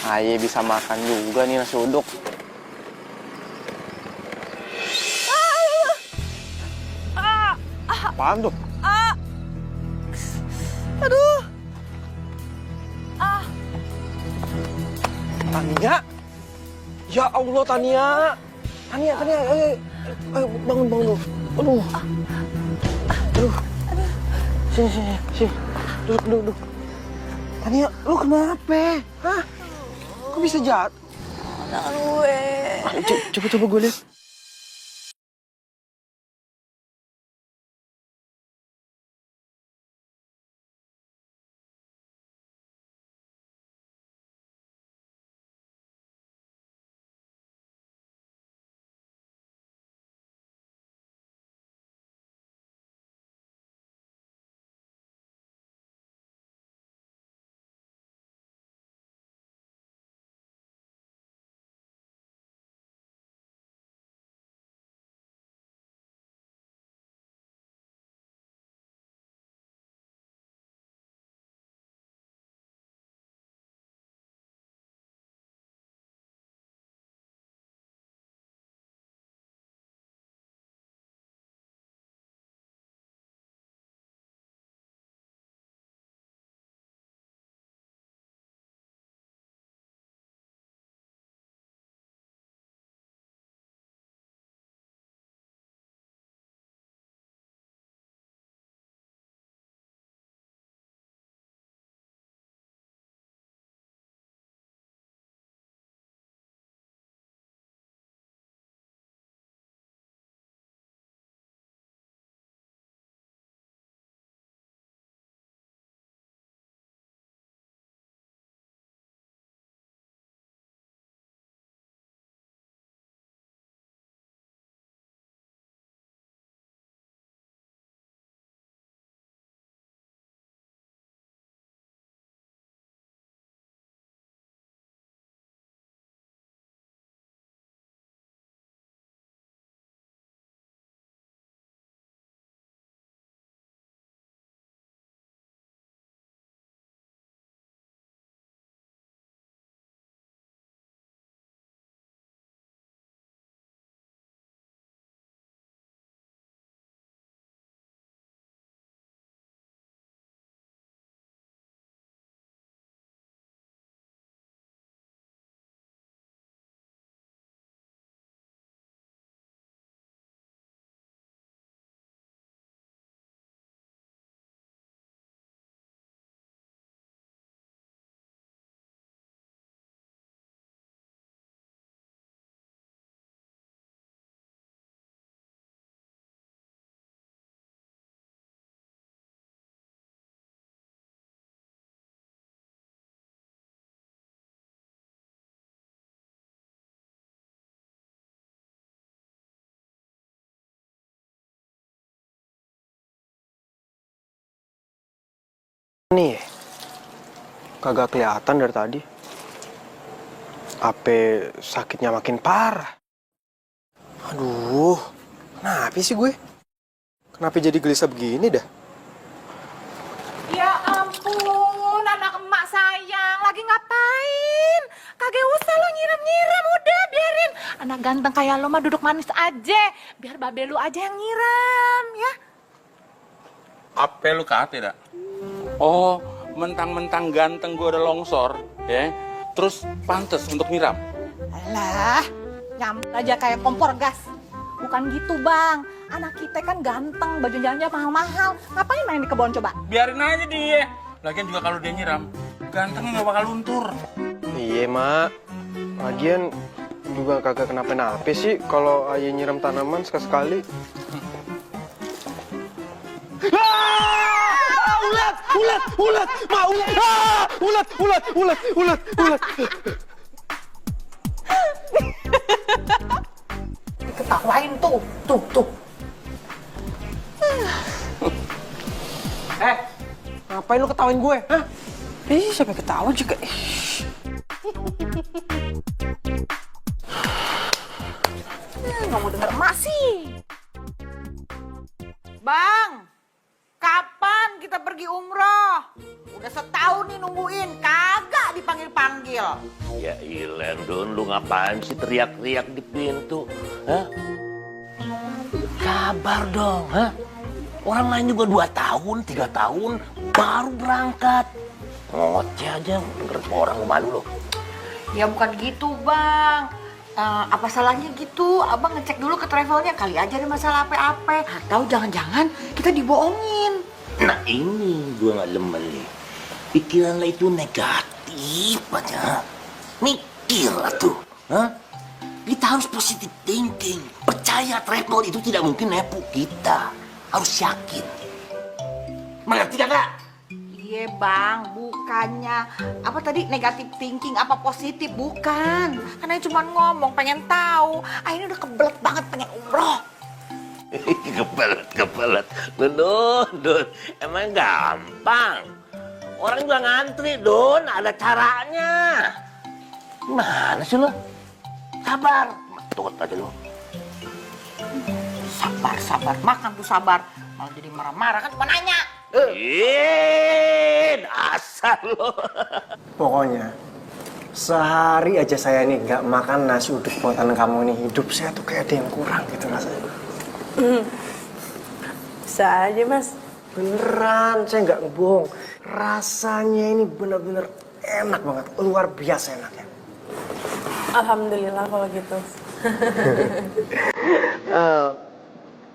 Aye bisa makan juga nih nasi uduk. Apaan tuh? Aduh. Tania? Ya Allah Tania. Tania, ayo bangun dulu. Aduh. Sini. Duduk. Tania, lu kenapa? Hah? Kok bisa jatuh? Coba gue lihat. Nih, kagak kelihatan dari tadi. Apa sakitnya makin parah? Aduh, kenapa sih gue? Kenapa jadi gelisah begini dah? Ya ampun, anak emak sayang, lagi ngapain? Kagak usah lo nyiram-nyiram, udah biarin. Anak ganteng kayak lo mah duduk manis aja, biar babe lu aja yang nyiram, ya. Apa lu kate dah? Oh, mentang-mentang ganteng gue udah longsor, ya. Terus pantes untuk nyiram. Alah, nyampe aja kayak kompor gas. Bukan gitu bang, anak kita kan ganteng, baju jalannya mahal-mahal. Ngapain main di kebun coba? Biarin aja dia. Lagian juga kalau dia nyiram, gantengnya nggak bakal luntur. Iya, Mak. Lagian juga kagak kenapa-napa sih kalau ayah nyiram tanaman sekali-sekali. Ulat, Ma, ulat. Ketawain tuh. Ngapain lu ketawain gue? Hah? Siapa yang ketawa juga? Nggak mau denger emak sih. Bang, kapan kita pergi umroh? Udah setahun nih nungguin, kagak dipanggil-panggil. Ya ilah, Don, lu ngapain sih teriak-teriak di pintu? Hah? Kabar dong, hah? Orang lain juga 2 tahun, 3 tahun baru berangkat. Ngoceh aja, denger semua orang lu malu lo. Ya bukan gitu bang. Apa salahnya gitu? Abang ngecek dulu ke travelnya, kali aja ada masalah apa-apa. Atau jangan-jangan kita dibohongin. Nah ini gua nggak lemen nih. Pikiran lo itu negatif aja. Mikir tuh, hah? Kita harus positive thinking. Percaya travel itu tidak mungkin nepu kita. Harus yakin. Mengerti kagak? Iya bang, bukannya apa tadi negatif thinking apa positif, bukan. Karena cuma ngomong pengen tahu. Ini udah kebelet banget pengen umroh. Kebelet. Don, emang gampang. Orang juga ngantri, Don, ada caranya. Gimana sih lo? Sabar, tunggu aja lo. Sabar, makan tuh sabar. Malah jadi marah-marah kan cuma nanya. Asal lo. Pokoknya sehari aja saya nih nggak makan nasi uduk buatan kamu nih, hidup saya tuh kayak ada yang kurang gitu rasanya. Bisa aja, Mas. Beneran, saya nggak ngebohong. Rasanya ini bener-bener enak banget, luar biasa enaknya. Alhamdulillah kalau gitu.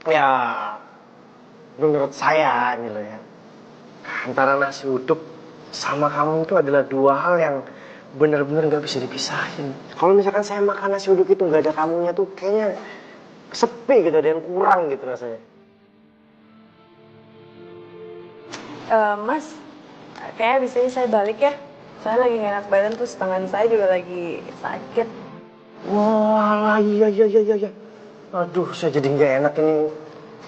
Ya, menurut saya nih loh ya, antara nasi uduk sama kamu itu adalah 2 hal yang bener-bener nggak bisa dipisahin. Kalau misalkan saya makan nasi uduk itu nggak ada kamunya tuh kayaknya sepi gitu, ada yang kurang gitu rasanya. Mas, kayaknya abis saya balik ya. Saya lagi gak enak badan, terus tangan saya juga lagi sakit. Wah, iya. Aduh, saya jadi nggak enak ini.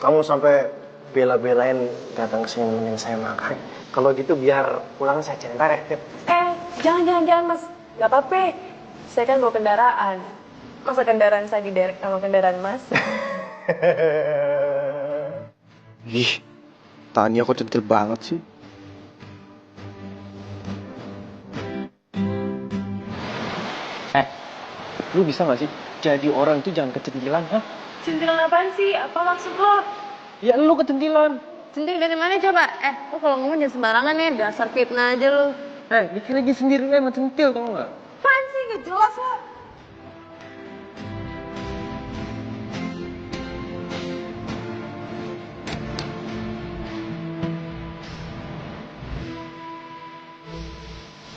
Kamu sampai bela-belain datang ke sini nemenin saya makan. Kalau gitu biar pulang saya cinta ya. Jangan Mas. Gak apa-apa. Saya kan bawa kendaraan. Masa kendaraan saya diderek sama kendaraan Mas? Ih, Tania kok centil banget sih. Lu bisa gak sih jadi orang itu jangan kecentilan, ha? Centilan apaan sih? Apa maksud lo? Ya lu kecentilan. Centil dari mana coba? Lo kalau ngomong jangan sembarangan ya, dasar fitnah aja lo. Mikir lagi sendiri lu emang centil, tau gak? Apaan sih? Gak jelas lo.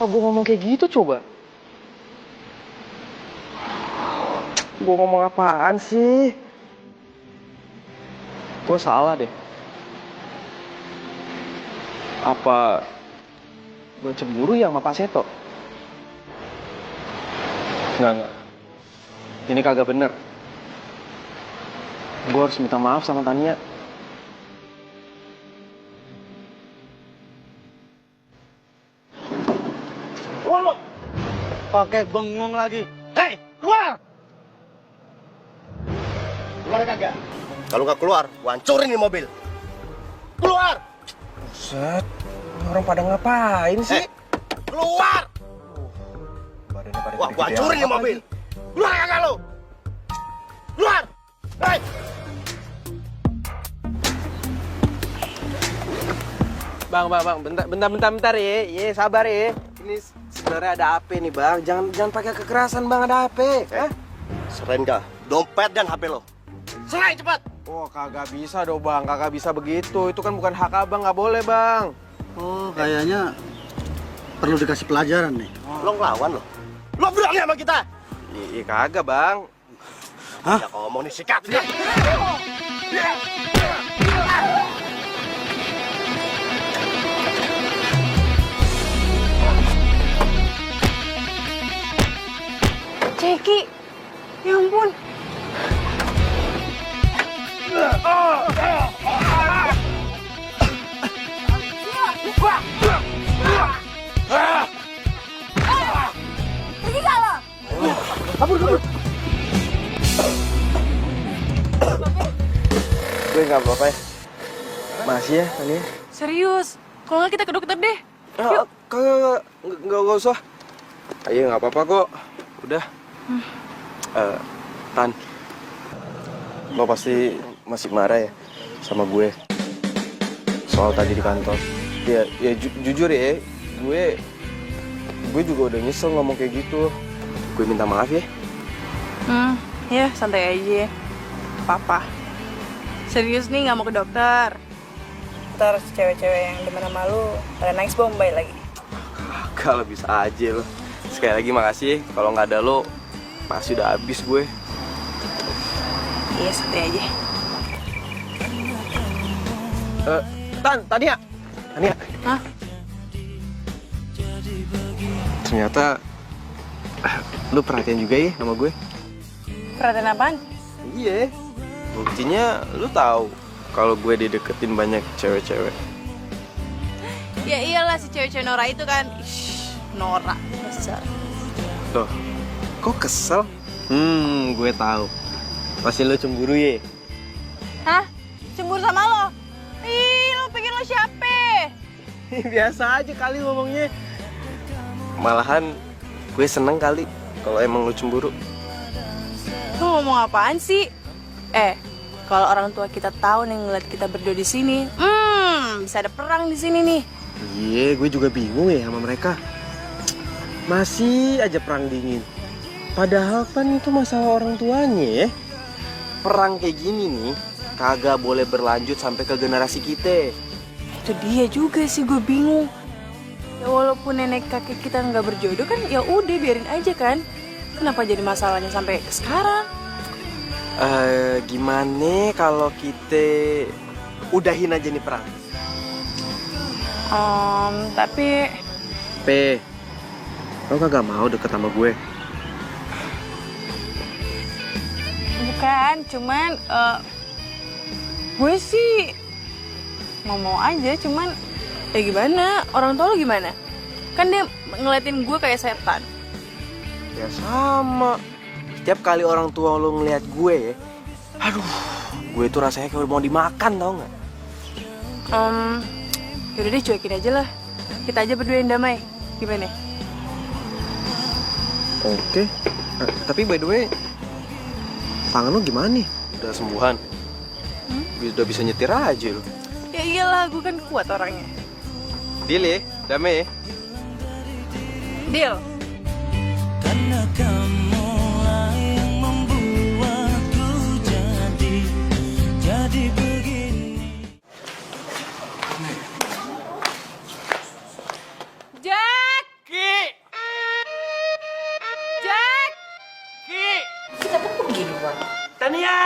Gue ngomong kayak gitu coba? Gue ngomong apaan sih? Gue salah deh. Apa gue cemburu ya sama Pak Seto? Enggak. Ini kagak bener. Gue harus minta maaf sama Tania. pakai bengong lagi. Hei, keluar! Keluar kagak? Kalau nggak keluar, gua hancurin nih mobil. Keluar! Buset, orang pada ngapain sih? Keluar! Badannya pada Wah, gua gede-gede hancurin nih amat mobil. lagi. Keluar kagak lu? Keluar! Hei! Bang, bentar ya. Ye, sabar ya. Ini sebenarnya ada apa nih, Bang? Jangan pakai kekerasan, Bang, ada apa? Hah? Serain dah dompet dan HP lo. Serahin cepat! Oh, kagak bisa dong, Bang. Kagak bisa begitu. Itu kan bukan hak Abang, nggak boleh, Bang. Oh, kayaknya perlu dikasih pelajaran nih. Lo ngelawan lo. Lo berani sama kita? Iya, kagak, Bang. Hah? Ya ngomong nih sikat. Ceki, ya ampun. Pergi gak lo? Kabur. Gue nggak apa-apa ya. Masih ya, Tania? Serius, kalau nggak kita ke dokter deh. Kagak, nggak usah. Ayo, nggak apa-apa kok. Udah. Tan, lo pasti masih marah ya sama gue soal tadi di kantor. Ya jujur ya, gue juga udah nyesel ngomong kayak gitu. Gue minta maaf ya. Ya santai aja. Papa. Serius nih nggak mau ke dokter. Ntar cewek-cewek yang demen sama lu pada nangis Bombay lagi. Kalau bisa aja lo. Sekali lagi makasih. Kalau nggak ada lo, pasti udah habis gue. Iya santai aja. Tania. Hah? Ternyata lu perhatian juga ya sama gue. Perhatian apaan? Iya. Buktinya lu tahu kalau gue dideketin banyak cewek-cewek. Ya iyalah si cewek-cewek Nora itu kan. Nora. Besar. Loh, kok kesel? Gue tahu. Pasti lu cemburu ya. Hah? Cemburu sama lo? Ih, lo pikir lo siapa? Biasa aja kali ngomongnya. Malahan gue seneng kali kalau emang lu cemburu. Lo ngomong apaan sih? Kalau orang tua kita tahu nih ngeliat kita berdua di sini, bisa ada perang di sini nih. Iya, gue juga bingung ya sama mereka. Masih aja perang dingin. Padahal kan itu masalah orang tuanya ya. Perang kayak gini nih kagak boleh berlanjut sampai ke generasi kita. Itu dia juga sih gue bingung. Ya walaupun nenek kakek kita nggak berjodoh kan, ya udah biarin aja kan. Kenapa jadi masalahnya sampai ke sekarang? Gimana kalau kita udahin aja nih perang? Tapi lo kagak mau deket sama gue? bukan, cuman gue sih mau aja, cuman ya gimana? Orang tua lo gimana? Kan dia ngeliatin gue kayak setan. Ya sama. Setiap kali orang tua lo ngeliat gue ya, aduh, gue tuh rasanya kayak udah mau dimakan, tau nggak? Yaudah deh, cuekin aja lah. Kita aja berdua yang damai. Gimana? Oke. Tapi by the way, tangan lo gimana nih? Udah sembuhan? Udah bisa nyetir aja lo. Ya iyalah, gue kan kuat orangnya. Deal ya? Damai ya? Deal. Karena kamu yang membuatku jadi begini. Jack! Jack! Kita tuh pergi duluan. Tania!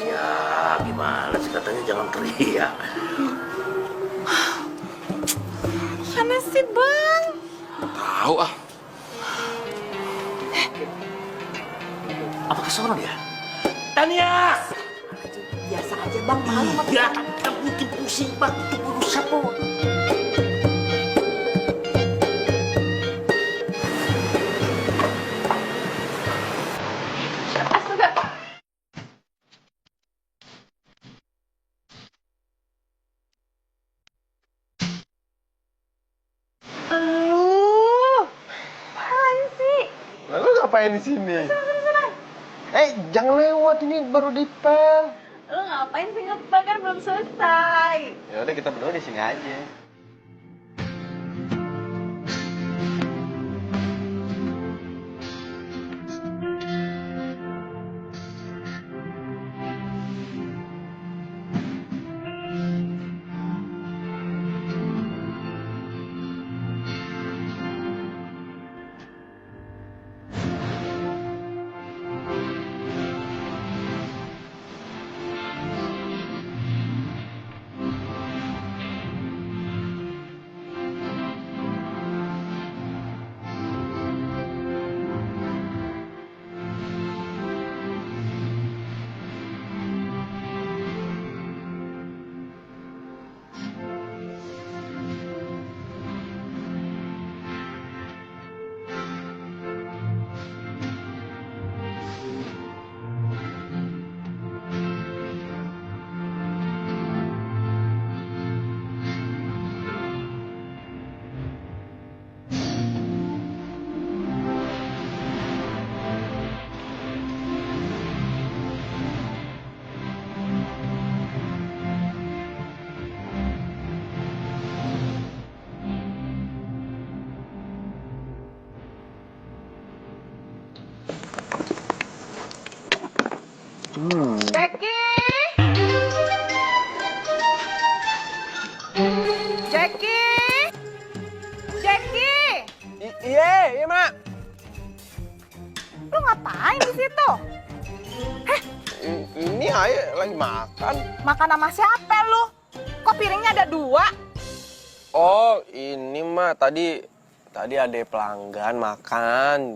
Ya, gimana sih katanya jangan teriak. Mana sih, Bang? Tahu ah. Apa kesono dia? Tania! Biasa aja bang, malu sama Ya, tak bikin pusing banget. Tunggu siapa? ngapain di sini? Jangan lewat, ini baru dipel. Lu ngapain sih ngepel, kan belum selesai. Ya udah kita berdua di sini aja. Jackie! Iya, Mak. Lu ngapain di situ? Ini Ayah lagi makan. Makan sama siapa lu? Kok piringnya ada 2? Oh, ini mah tadi ada pelanggan makan.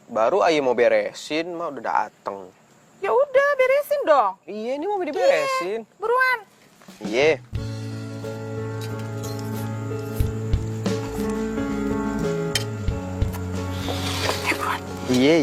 Baru Ayah mau beresin, mah udah dateng. Ya udah, beresin dong. Iya, ini mau diberesin. Buruan. Iya. Iya.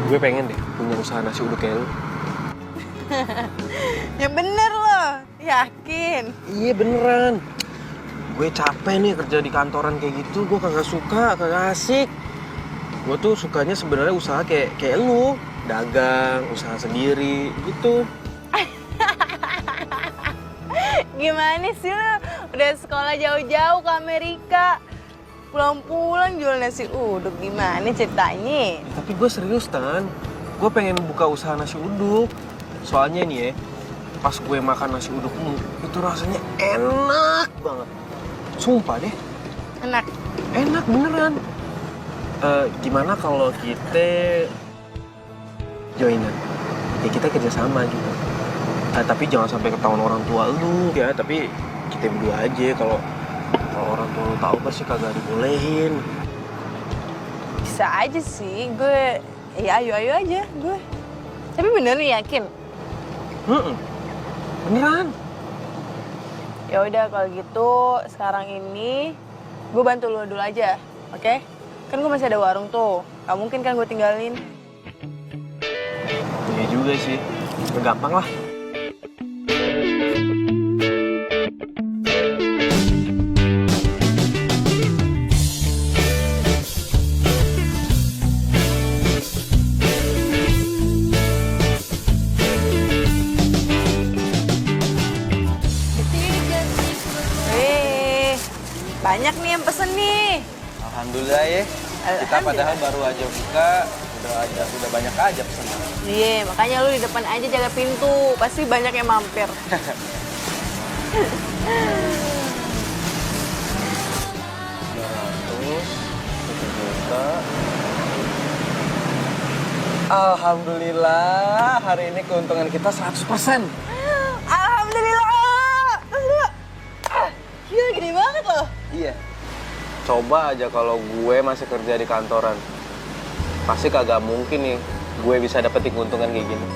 Gue pengen deh punya usaha nasi uduk kayak lu. Yang bener loh, yakin. Iya beneran. Gue capek nih kerja di kantoran kayak gitu. Gue kagak suka, kagak asik. Gue tuh sukanya sebenarnya usaha kayak lu, dagang, usaha sendiri gitu. Gimana sih lo? Udah sekolah jauh-jauh ke Amerika. Pulang-pulang jual nasi uduk, gimana ceritanya? Tapi gue serius, Tan. Gue pengen buka usaha nasi uduk. Soalnya nih ya, pas gue makan nasi uduk itu rasanya enak banget. Sumpah deh. Enak? Enak beneran. Gimana kalau kita joinan? Ya kita kerjasama gitu. Tapi jangan sampai ketahuan orang tua lu. Ya, tapi kita berdua aja. Kalau orang tua lu tahu pasti kagak dibolehin. Bisa aja sih, gue ya ayo aja gue. Tapi bener nih yakin? Beneran. Ya udah kalau gitu sekarang ini gue bantu lu dulu aja, oke? Kan gue masih ada warung tuh, gak mungkin kan gue tinggalin. Iya juga sih, gampang lah. Banyak nih yang pesen nih. Alhamdulillah ya. Kita padahal baru aja buka, udah banyak aja pesanan. Iya, makanya lu di depan aja jaga pintu, pasti banyak yang mampir. Alhamdulillah, hari ini keuntungan kita 100%. Alhamdulillah. Gila, gede banget loh. Iya. Coba aja kalau gue masih kerja di kantoran. Pasti kagak mungkin nih gue bisa dapetin keuntungan kayak gini.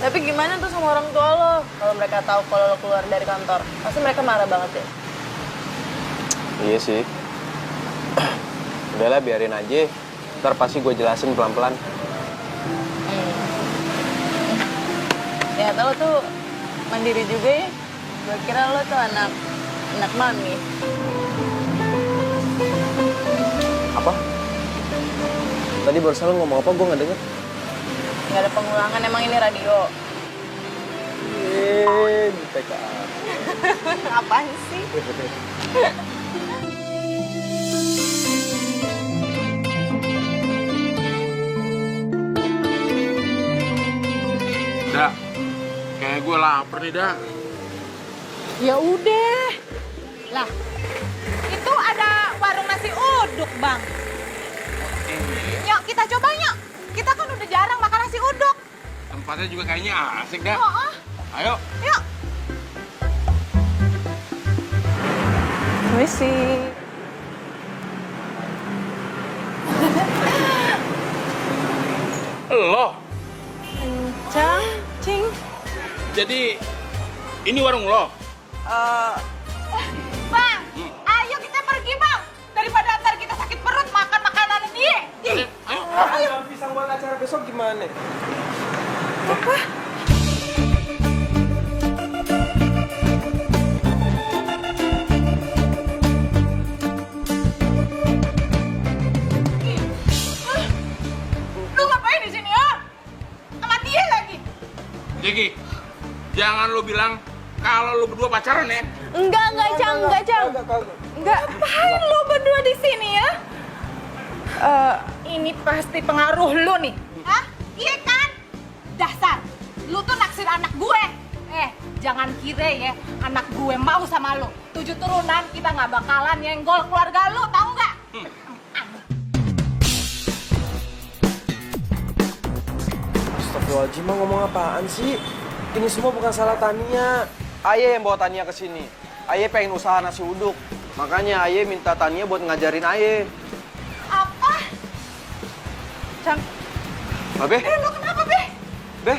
Tapi gimana tuh sama orang tua lo? Kalau mereka tahu kalau lo keluar dari kantor, pasti mereka marah banget ya? Iya sih. Udahlah biarin aja. Ntar pasti gue jelasin pelan-pelan. Ya lo tuh mandiri juga ya. Gue kira lo tuh anak mami. Apa? Tadi barusan lo ngomong apa? Gue nggak denger. Nggak ada pengulangan, emang ini radio. Di PKA. Apaan sih? Dak, kayak gue lapar nih, Dak. Ya udah. Lah, itu ada warung nasi uduk, Bang. Yuk, kita coba yuk. Kita kan udah jarang makan nasi uduk. Tempatnya juga kayaknya asik, Dak. Oh. Ayo. Yuk. Misi. Lo. Cang, Cing. Jadi ini warung lo. Bang, ayo kita pergi, Bang. Daripada ntar kita sakit perut makan makanan dia. Ayo. Ayo. Pisang buat acara besok gimana? Lu ngapain di sini, ya? Sama dia lagi. Jeki, jangan lo bilang kalau lo berdua pacaran ya. Enggak, Cang. Enggak. Ngapain lu berdua di sini ya? Ini pasti pengaruh lu nih. Hah? Iya kan? Dasar. Lu tuh naksir anak gue. Jangan kira ya anak gue mau sama lu. 7 turunan kita nggak bakalan nyenggol keluarga lu, tahu nggak? Astagfirullahaladzim, ngomong apaan sih? Ini semua bukan salah Tania. Ayah yang bawa Tania ke sini. Ayah pengen usaha nasi uduk. Makanya Ayah minta Tania buat ngajarin Ayah. Apa? Cang. Babe? Lu kenapa, Be? Be?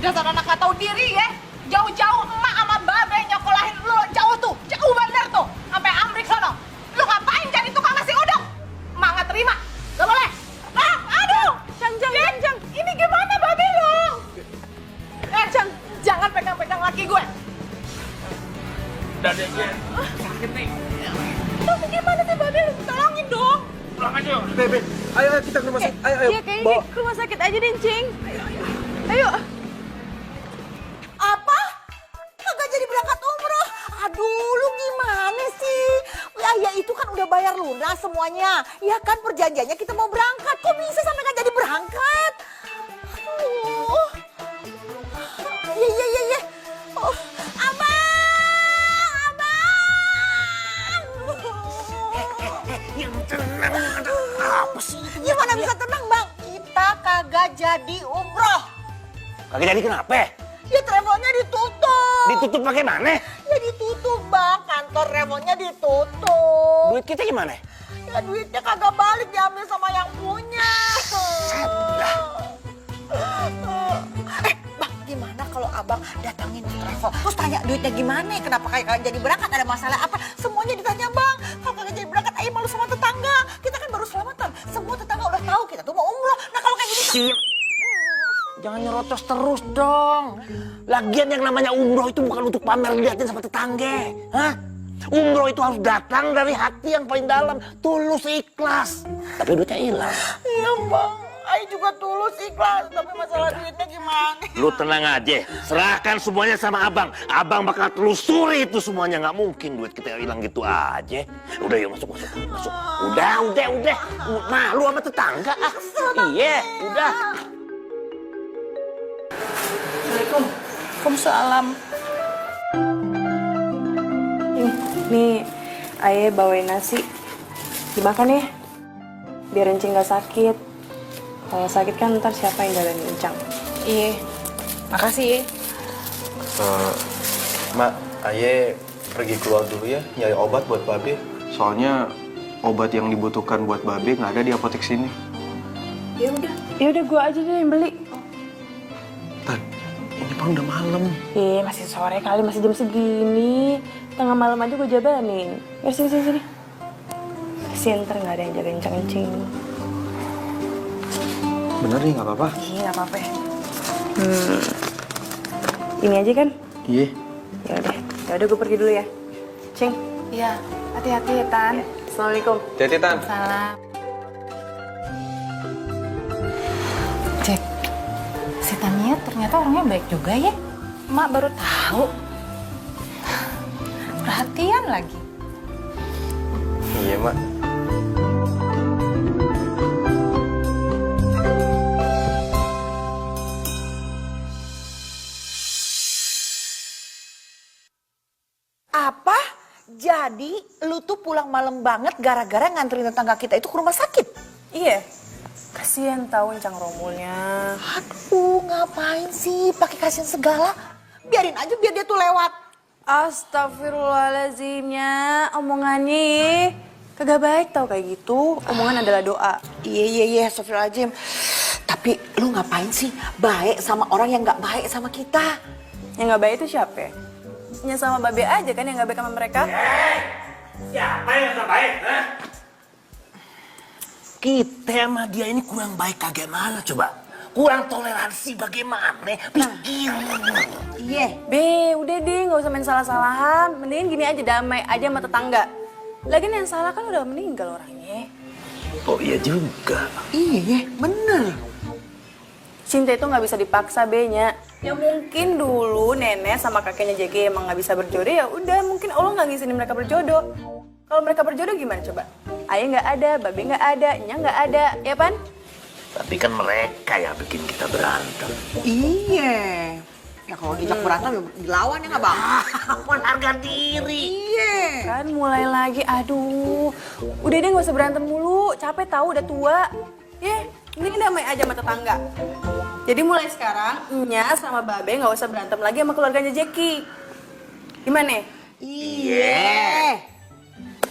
Dasar anak gak tahu diri ya. Jauh-jauh emak sama babe nyokolahin lu jauh tuh. Jauh bener tuh. Sampai Amrik sono. Lu ngapain jadi tukang nasi uduk? Emak gak terima. Gak boleh. Aduh. Cang. Ini gimana babe lu? Cang, jangan pegang-pegang laki gue. Dadanya sakit nih. Tapi gimana sih babe lu? Tolongin dong. Pulang aja. Be, ayo kita ke rumah sakit. Ayo. Iya, kayaknya ke rumah sakit aja deh, Cing. Ayo. Apa? Kagak jadi berangkat umroh? Aduh, lu gimana sih? Ya itu kan udah bayar lunas semuanya. Ya kan perjanjiannya kita mau berangkat. Kok bisa sampai gak jadi berangkat? Aduh. Iya. Oh, abang. Yang tenang, ada apa sih? Gimana bisa tenang, Bang? Kita kagak jadi umroh. Kagak jadi kenapa? Ya travelnya ditutup. Ditutup pakai mana? Ya ditutup, Bang. Kantor travelnya ditutup. Duit kita gimana? Ya duitnya kagak balik, diambil sama yang punya. Bang, gimana kalau abang datangin travel? Terus tanya duitnya gimana? Kenapa kagak jadi berangkat? Ada masalah apa? Semuanya ditanya, Bang. Kalau kagak jadi berangkat, ayo malu sama tetangga. Kita kan baru selamatan. Semua tetangga udah tahu kita tuh mau umroh. Nah kalau kayak gini... Jangan nyerocos terus dong. Lagian yang namanya umroh itu bukan untuk pamer liatin sama tetangga. Hah? Umroh itu harus datang dari hati yang paling dalam. Tulus ikhlas. Tapi duitnya hilang. Iya, Bang. Ayo juga tulus ikhlas. Tapi masalah duitnya gimana? Lu tenang aja. Serahkan semuanya sama abang. Abang bakal telusuri itu semuanya. Nggak mungkin duit kita hilang gitu aja. Udah yuk masuk. Udah. Malu sama tetangga. Iya, udah. Assalamualaikum. Waalaikumsalam. Nih, Ayah bawain nasi. Dimakan ya. Biar Encing gak sakit. Kalau sakit kan ntar siapa yang jagain Encang? Iya. Makasih ya. Mak, Ayah pergi keluar dulu ya, nyari obat buat Babe. Soalnya obat yang dibutuhkan buat Babe nggak ada di apotek sini. Ya udah gua aja deh yang beli. Tan, ini kan udah malam. Masih sore kali, masih jam segini. Tengah malam aja gue jabanin. Ya sini. sih ntar nggak ada yang jagain cengcing. Bener nih, nggak apa-apa. Iya nggak apa-apa. Ini aja kan? Iya. Ya udah gue pergi dulu ya. Cing. Iya, hati-hati ya, Tan. Assalamualaikum. Hati-hati, Tan. Salam. Cek, si Tania ternyata orangnya baik juga ya. Mak baru tahu. Perhatian lagi. Iya, Mak. Apa? Jadi lu tuh pulang malam banget gara-gara nganterin tetangga kita itu ke rumah sakit? Iya. Kasian tahu Encang Romulnya. Aduh, ngapain sih pakai kasihan segala? Biarin aja biar dia tuh lewat. Astagfirullahaladzimnya, omongannya kagak baik tau kayak gitu. Omongan adalah doa. Iya, astagfirullahaladzim. Tapi lu ngapain sih baik sama orang yang nggak baik sama kita? Yang nggak baik itu siapa? Ya sama Babe aja kan yang nggak baik sama mereka. Siapa yang gak baik? Hah? Kita sama dia ini kurang baik bagaimana coba? Kurang toleransi bagaimana? Pikir. Iya. Be, udah deh nggak usah main salah-salahan. Mendingan gini aja, damai aja sama tetangga. Lagian yang salah kan udah meninggal orangnya. Oh iya juga. Iya, bener. Cinta itu nggak bisa dipaksa, Be-nya. Ya mungkin dulu nenek sama kakeknya JG emang nggak bisa berjodoh, ya udah mungkin Allah nggak ngizinin mereka berjodoh. Kalau mereka berjodoh gimana coba? Ayah nggak ada, Babe nggak ada, Nya nggak ada, ya Pan? Tapi kan mereka yang bikin kita berantem. Iya. Ya kalau dijak berantem ya dilawan ya nggak bang? Harga diri. Iya. Kan mulai lagi, aduh. Udah deh nggak usah berantem mulu, capek tahu udah tua. Ya, ini damai aja sama tetangga. Jadi mulai sekarang, Nya sama Babe nggak usah berantem lagi sama keluarganya Jeki. Gimana? Iya.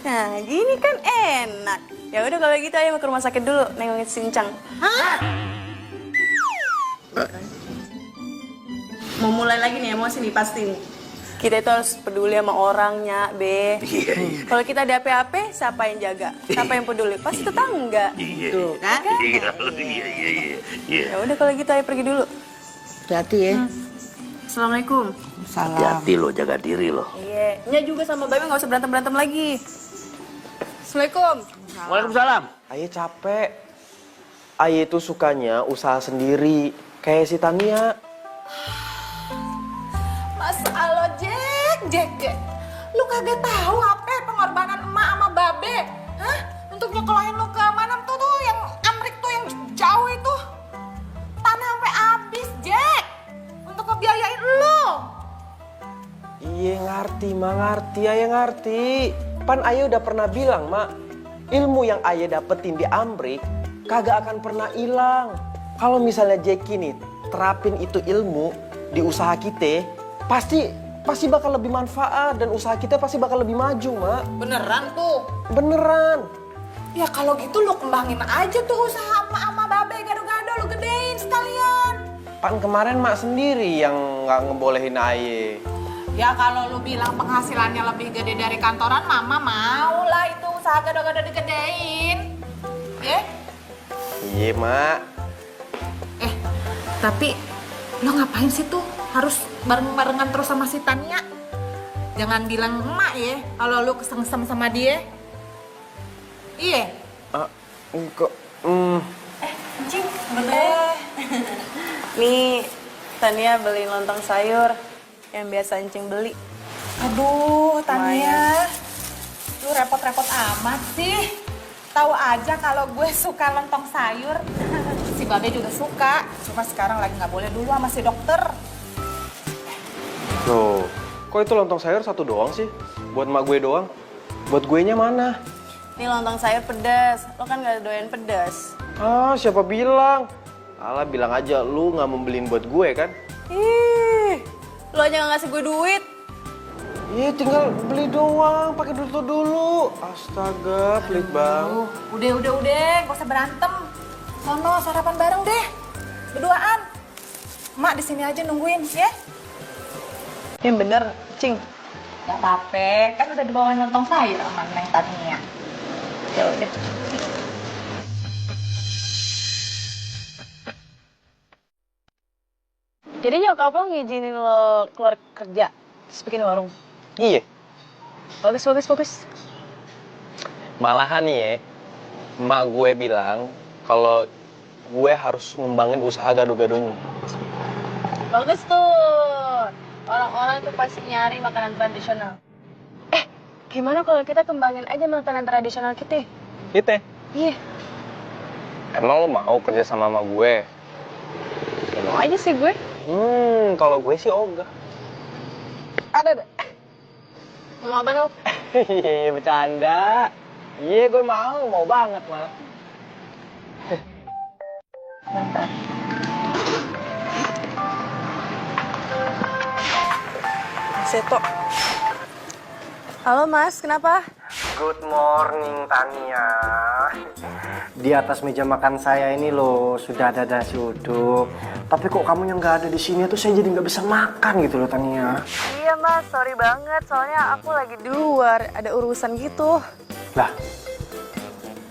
Nah, gini kan enak. Ya udah kalau gitu ayo ke rumah sakit dulu nengokin si Encang. Hah? Mau mulai lagi nih emosi nih pasti nih. Kita itu harus peduli sama orangnya, Be. Kalau kita ada apa-apa, siapa yang jaga? Siapa yang peduli? Pasti tetangga. Tuh kan? Iya. Ya udah kalau gitu ayo pergi dulu. Hati-hati ya. Assalamualaikum. Salam. Hati-hati lo, jaga diri lo. Iya, Nya juga sama Babe nggak usah berantem-berantem lagi. Assalamualaikum. Waalaikumsalam. Ayah capek. Ayah itu sukanya usaha sendiri. Kayak si Tania. Masa Allah, Jack. Lu kagak tahu apa pengorbanan emak sama Babe? Hah? Untuk nyekolahin lu ke mana tuh yang Amrik tuh yang jauh itu. Tanah sampai habis, Jack. Untuk ngebiayain lu. Iya ngerti, Mak, ngerti. Ayah ngerti. Pan Ayah udah pernah bilang, Mak. Ilmu yang Ayah dapetin di Amrik kagak akan pernah hilang. Kalau misalnya Jeki nih terapin itu ilmu di usaha kita, pasti bakal lebih manfaat dan usaha kita pasti bakal lebih maju, Mak. Beneran tuh. Beneran. Ya kalau gitu lu kembangin aja tuh usaha emak sama Babe gado-gado lu gedein sekalian. Pan kemarin Mak sendiri yang nggak ngebolehin Ayah. Ya kalau lu bilang penghasilannya lebih gede dari kantoran, Mama mau lah itu usaha gado-gado digedein. Ya? Iya, Mak. Tapi lo ngapain sih tuh harus bareng-barengan terus sama si Tania? Jangan bilang emak ya kalau lu kesengsem sama dia. Iya. Enggak. Cing, bener. Nih, Tania beli lontong sayur yang biasa Encing beli. Aduh, Tania. Lu repot-repot amat sih. Tahu aja kalau gue suka lontong sayur. Si Babe juga suka. Cuma sekarang lagi nggak boleh dulu sama si dokter. Loh, kok itu lontong sayur satu doang sih? Buat emak gue doang? Buat guenya mana? Ini lontong sayur pedas. Lo kan gak doyan pedas. Ah, siapa bilang? Alah, bilang aja lu nggak mau beliin buat gue kan? Ih, lo aja gak ngasih gue duit. Iya, tinggal beli doang, pakai duit lo dulu. Astaga, pelit banget. Udah, gak usah berantem. Sono sarapan bareng deh, berduaan. Mak di sini aja nungguin ya. Yang bener, Cing. Gak apa-apa, kan udah dibawain lontong sayur sama Neng Tania. Ya udah. Jadi nyokap lo ngizinin lo keluar kerja, terus bikin warung? Iya. Bagus. Malahan nih ya, emak gue bilang kalau gue harus ngembangin usaha gado-gadonya. Bagus tuh. Orang-orang tuh pasti nyari makanan tradisional. Gimana kalau kita kembangin aja makanan tradisional kita? Kita? Iya. Emang lo mau kerja sama gue? Ya mau aja sih gue. Kalau gue sih ogah. Ada. Mau apa lo? Iya, bercanda. Iya, gue mau banget malah. Bentar. Seto. Halo Mas, kenapa? Good morning Tania. Di atas meja makan saya ini loh sudah ada nasi uduk. Tapi kok kamu yang nggak ada di sini tuh saya jadi nggak bisa makan gitu loh Tania. Iya Mas, sorry banget. Soalnya aku lagi di luar, ada urusan gitu. Lah,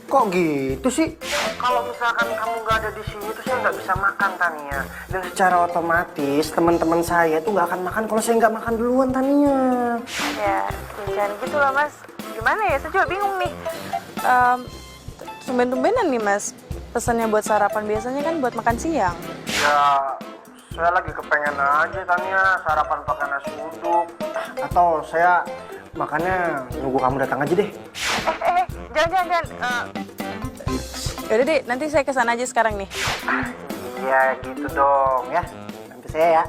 kok gitu sih? Kalau misalkan kamu nggak ada di sini tuh saya nggak bisa makan Tania. Dan secara otomatis teman-teman saya tuh nggak akan makan kalau saya nggak makan duluan Tania. Ya, jangan gitu lah Mas. Gimana ya, saya juga bingung nih. Tumben-tumbenan nih Mas, pesannya buat sarapan, biasanya kan buat makan siang. Ya, saya lagi kepengen aja Tania sarapan pakai nasi uduk. Atau saya makannya nunggu kamu datang aja deh. Jangan. Yaudah deh, nanti saya kesana aja sekarang nih. Ya gitu dong ya. Nanti saya ya.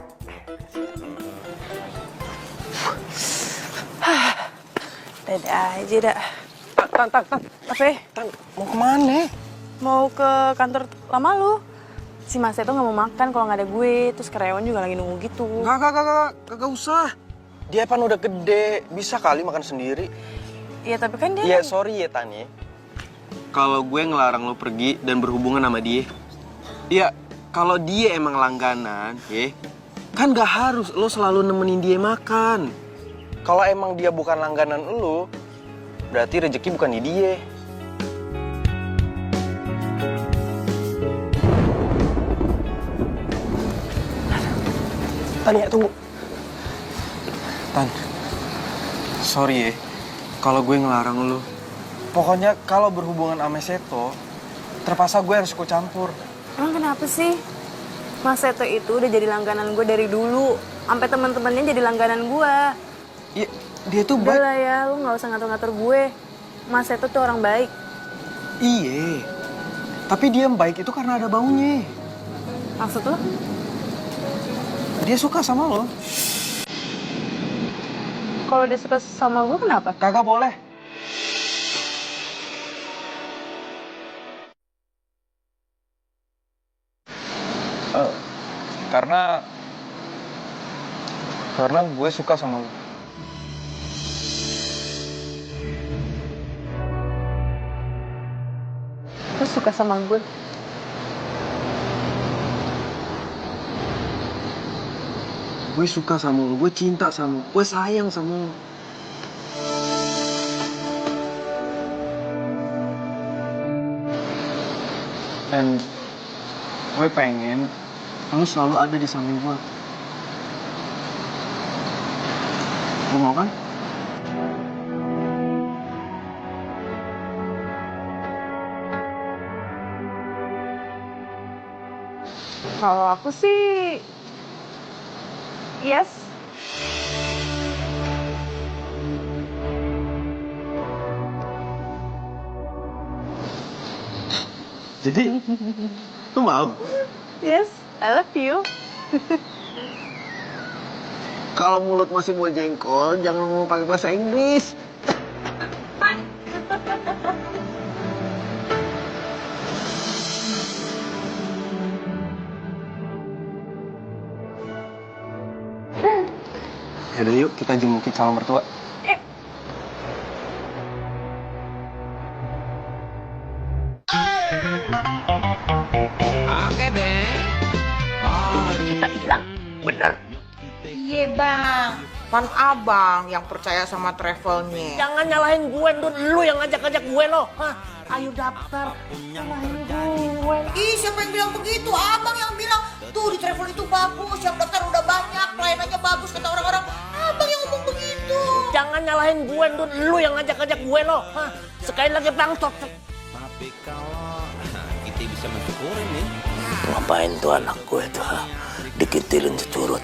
Dadah aja dah. Tan. Apa? Tan, mau kemana? Mau ke kantor lama lu. Si Mas itu nggak mau makan kalau nggak ada gue, terus karyawan juga lagi nunggu gitu. Kagak usah. Dia kan udah gede, bisa kali makan sendiri. Iya tapi kan dia. Iya, sorry ya Tani. Kalau gue ngelarang lo pergi dan berhubungan sama dia. Iya, kalau dia emang langganan, ya, kan gak harus lo selalu nemenin dia makan. Kalau emang dia bukan langganan lo, berarti rezeki bukan di dia. Tania, tunggu. Tan, sorry ya, kalau gue ngelarang lo. Pokoknya kalau berhubungan sama Seto, terpaksa gue harus ikut campur. Emang kenapa sih? Mas Seto itu udah jadi langganan gue dari dulu. Sampai teman-temannya jadi langganan gue. Iya, dia tuh baik. Udah lah ya, lu gak usah ngatur-ngatur gue. Mas Seto tuh orang baik. Iya, tapi dia yang baik itu karena ada baunya. Maksud lo? Dia suka sama lo. Kalau dia suka sama gue kenapa? Kagak boleh. Karena gue suka sama lo. Lu suka sama gue? Gue suka sama lo, gue cinta sama lo, gue sayang sama lo. Dan gue pengen lo selalu ada di samping gue. Lo mau kan? Kalau aku sih... yes. Jadi, lo mau? Yes, I love you. Kalau mulut masih mau jengkol, jangan ngomong pakai bahasa Inggris. Yaudah yuk, kita jengukin calon mertua. Oke deh. Kita hilang, bener. Iya bang, Kan abang yang percaya sama travelnya. Jangan nyalahin gue, Dun. Lu yang ngajak-ngajak gue lo. Hah? Ayo daftar. Nyalahin gue. Ih, siapa yang bilang begitu? Abang yang bilang, tuh di travel itu bagus, yang daftar udah banyak, pelayanannya bagus, kata orang-orang. Abang yang ngomong begitu. Jangan nyalahin gue, Dun. Lu yang ngajak-ngajak gue lo. Hah? Sekali lagi bangtot. Tapi kalau kita bisa mensyukuri nih. Ngapain tuh anak gue tuh? Dikitilin securut.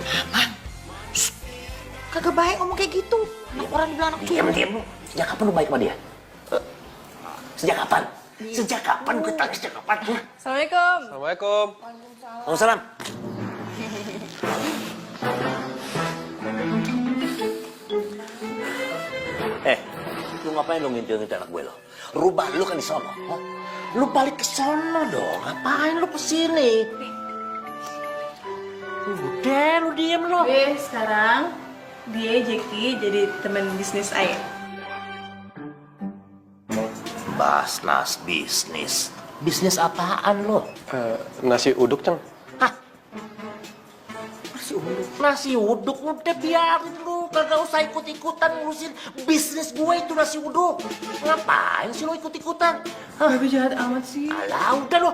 Abang, kagak baik ngomong kayak gitu. Anak orang dibilang anak curut. Diam lu. Sejak kapan lu baik sama dia? Sejak kapan? Sejak kapan gue tanya sejak kapan? Assalamualaikum. Assalamualaikum. Waalaikumsalam. Lu ngapain lu ngintil-ngintil anak gue lo? Rubah lu kan di sono. Huh? Lu balik ke sono dong. Ngapain lu kesini? Udah, lu diem lo. Sekarang dia Jackie jadi teman bisnis Ayah. Basnas bisnis. Bisnis apaan lo? Nasi uduk, Cang. Nasi uduk udah biarin lu. Kagak usah ikut-ikutan ngurusin bisnis gue itu nasi uduk. Ngapain sih lo ikut-ikutan? Babe jahat amat sih. Alah, udah lo.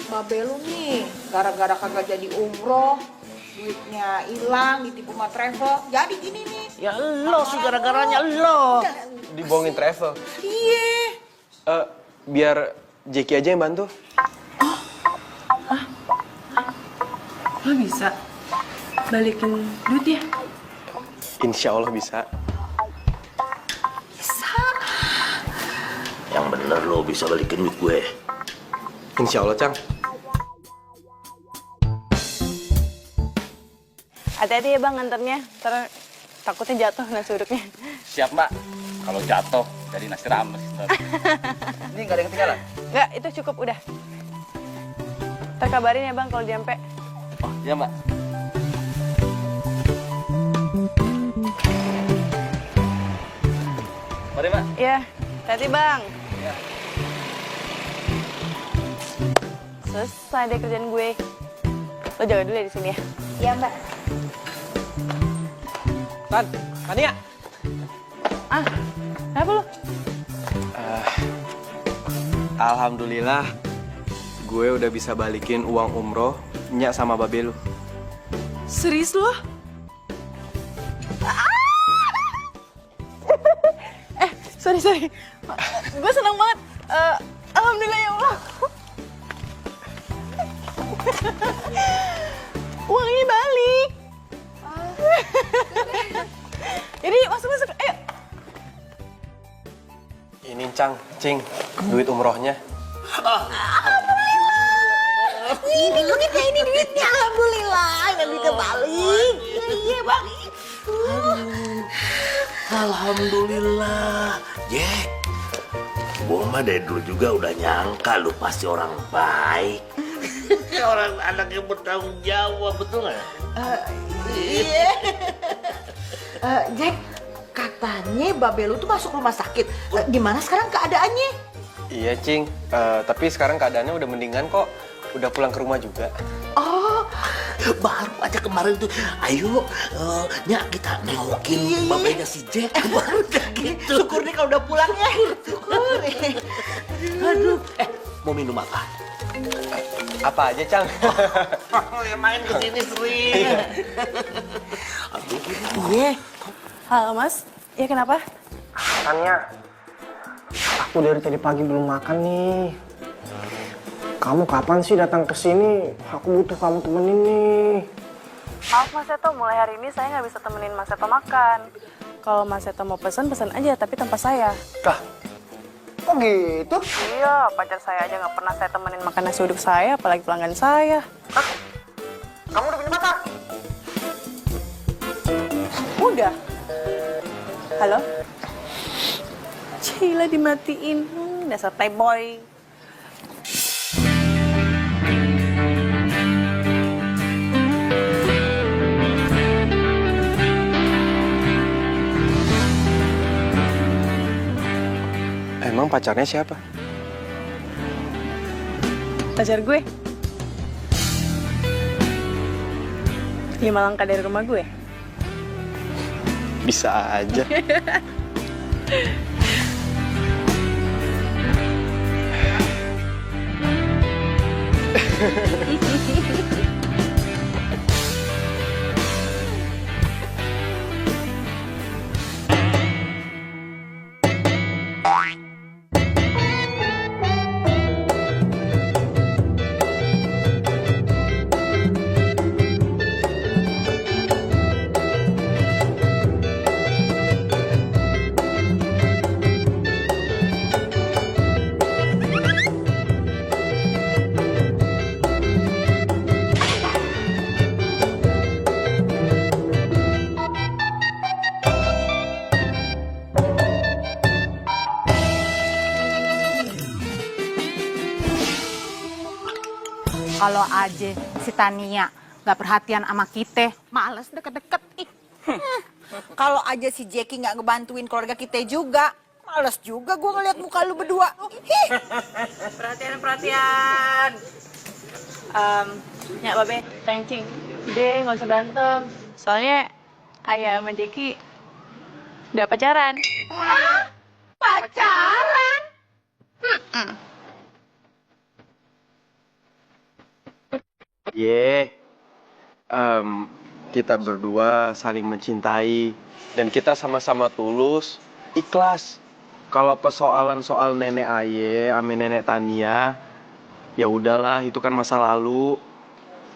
Babe lu nih, gara-gara kagak jadi umroh, duitnya hilang, ditipu sama travel. Jadi gini nih. Ya lo sih gara-garanya lo. Dibohongin travel. Iya. Biar Jackie aja yang bantu. Lo bisa balikin duit ya? Insya Allah bisa. Yang bener lo bisa balikin duit gue. Insya Allah, Cang. Hati-hati ya bang nganternya, ntar takutnya jatuh nasi uduknya. Siap, Mbak. Kalau jatuh dari nasi rames. Ini nggak ada yang ketinggalan? Nggak, itu cukup udah. Ntar kabarin ya bang kalau nyampe. Oh, iya, Mbak. Mari, Mbak. Iya, hati bang. Iya. Selesai deh kerjaan gue. Lo jaga dulu ya di sini ya. Iya, Mbak. Tan, Tania. Ah, kenapa lo? Alhamdulillah, gue udah bisa balikin uang umroh Nyak sama babe lu. Serius lo? Sorry. Gue senang banget. Alhamdulillah ya Allah. Uangnya balik. Jadi masuk. Ayo. Ini Cing, duit umrohnya. Ini duitnya, ini duitnya. Alhamdulillah, yang duitnya balik. Iya, Bang. Alhamdulillah. Jack, gue mah dari dulu juga udah nyangka lu pasti orang baik. Orang anak yang bertanggung jawab, betul nggak? Iya. Jack, katanya babe lu tuh masuk rumah sakit. Gimana sekarang keadaannya? Iya, Cing. Tapi sekarang keadaannya udah mendingan kok. Udah pulang ke rumah juga. Oh, Baru aja kemarin tuh, ayo Nyak kita nengokin babenya si Jack. Baru udah gitu. syukur deh kalau udah pulang ya. Syukur. Aduh, mau minum apa? Apa aja, Cang? Yang main kesini sering. Aduh, Iya. Halo mas, ya kenapa? Tania, aku dari tadi pagi belum makan nih. Kamu kapan sih datang ke sini? Aku butuh kamu temenin nih. Maaf Mas Seto, mulai hari ini saya nggak bisa temenin Mas Seto makan. Kalau Mas Seto mau pesan aja, tapi tanpa saya. Kah? Kok gitu? Iya, pacar saya aja nggak pernah saya temenin makan nasi uduk saya, apalagi pelanggan saya. Hah? Kamu udah punya pacar? Udah. Halo? Cila dimatiin, dasar playboy. Emang pacarnya siapa? Pacar gue? 5 langkah dari rumah gue. Bisa aja. Kalau aja si Tania nggak perhatian sama kita, males deket-deket. Kalau aja si Jackie nggak ngebantuin keluarga kita juga, males juga gue ngeliat muka lu berdua. Perhatian. Ya Babe, thanking. Udah nggak usah berantem. Soalnya Ayah sama Jackie udah pacaran. Pacaran? Kita berdua saling mencintai dan kita sama-sama tulus, ikhlas. Kalau persoalan soal nenek Aye, sama nenek Tania, ya udahlah, itu kan masa lalu.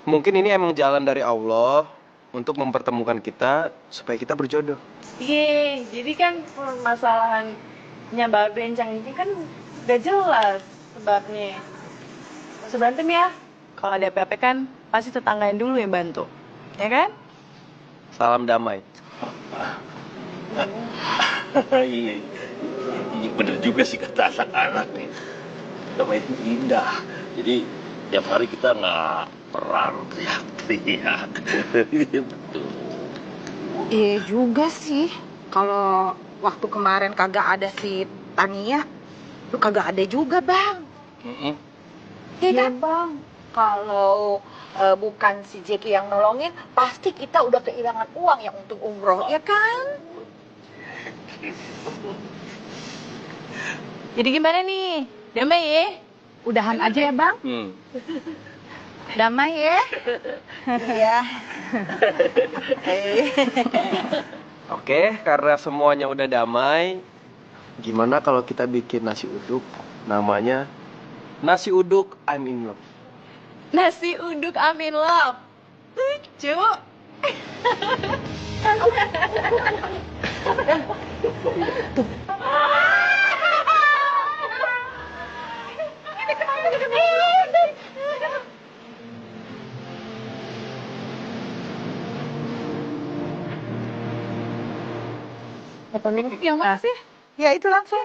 Mungkin ini emang jalan dari Allah untuk mempertemukan kita supaya kita berjodoh. Iya, jadi kan permasalahannya Babe Encang ini kan udah jelas sebabnya. Nggak usah berantem ya. Kalau ada apa-apa kan pasti tetangganya dulu yang bantu, ya kan? Salam damai. Iya, bener juga sih kata anak-anak nih. Damai itu indah. Jadi tiap hari kita nggak perang teriak-teriak. Betul. Iya juga sih. Kalau waktu kemarin kagak ada si Tania, lu kagak ada juga, Bang. Iya kan, Bang? Kalau bukan si Jackie yang nolongin, pasti kita udah kehilangan uang yang untuk umroh, ya kan? Jadi gimana nih? Damai ya? Udahan aja ya, Bang? Damai ya? Iya. Oke, karena semuanya udah damai, gimana kalau kita bikin nasi uduk? Namanya nasi uduk I'm in love. Nasi uduk I'm in love. Lucu. Yang mana sih? Ya itu langsung.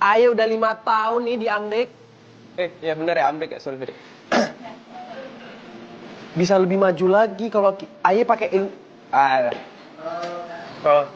Ayo udah 5 tahun nih di Anggrek. Ya bener ya Anggrek ya, sorry. Bisa lebih maju lagi kalau Ayo pakai kalau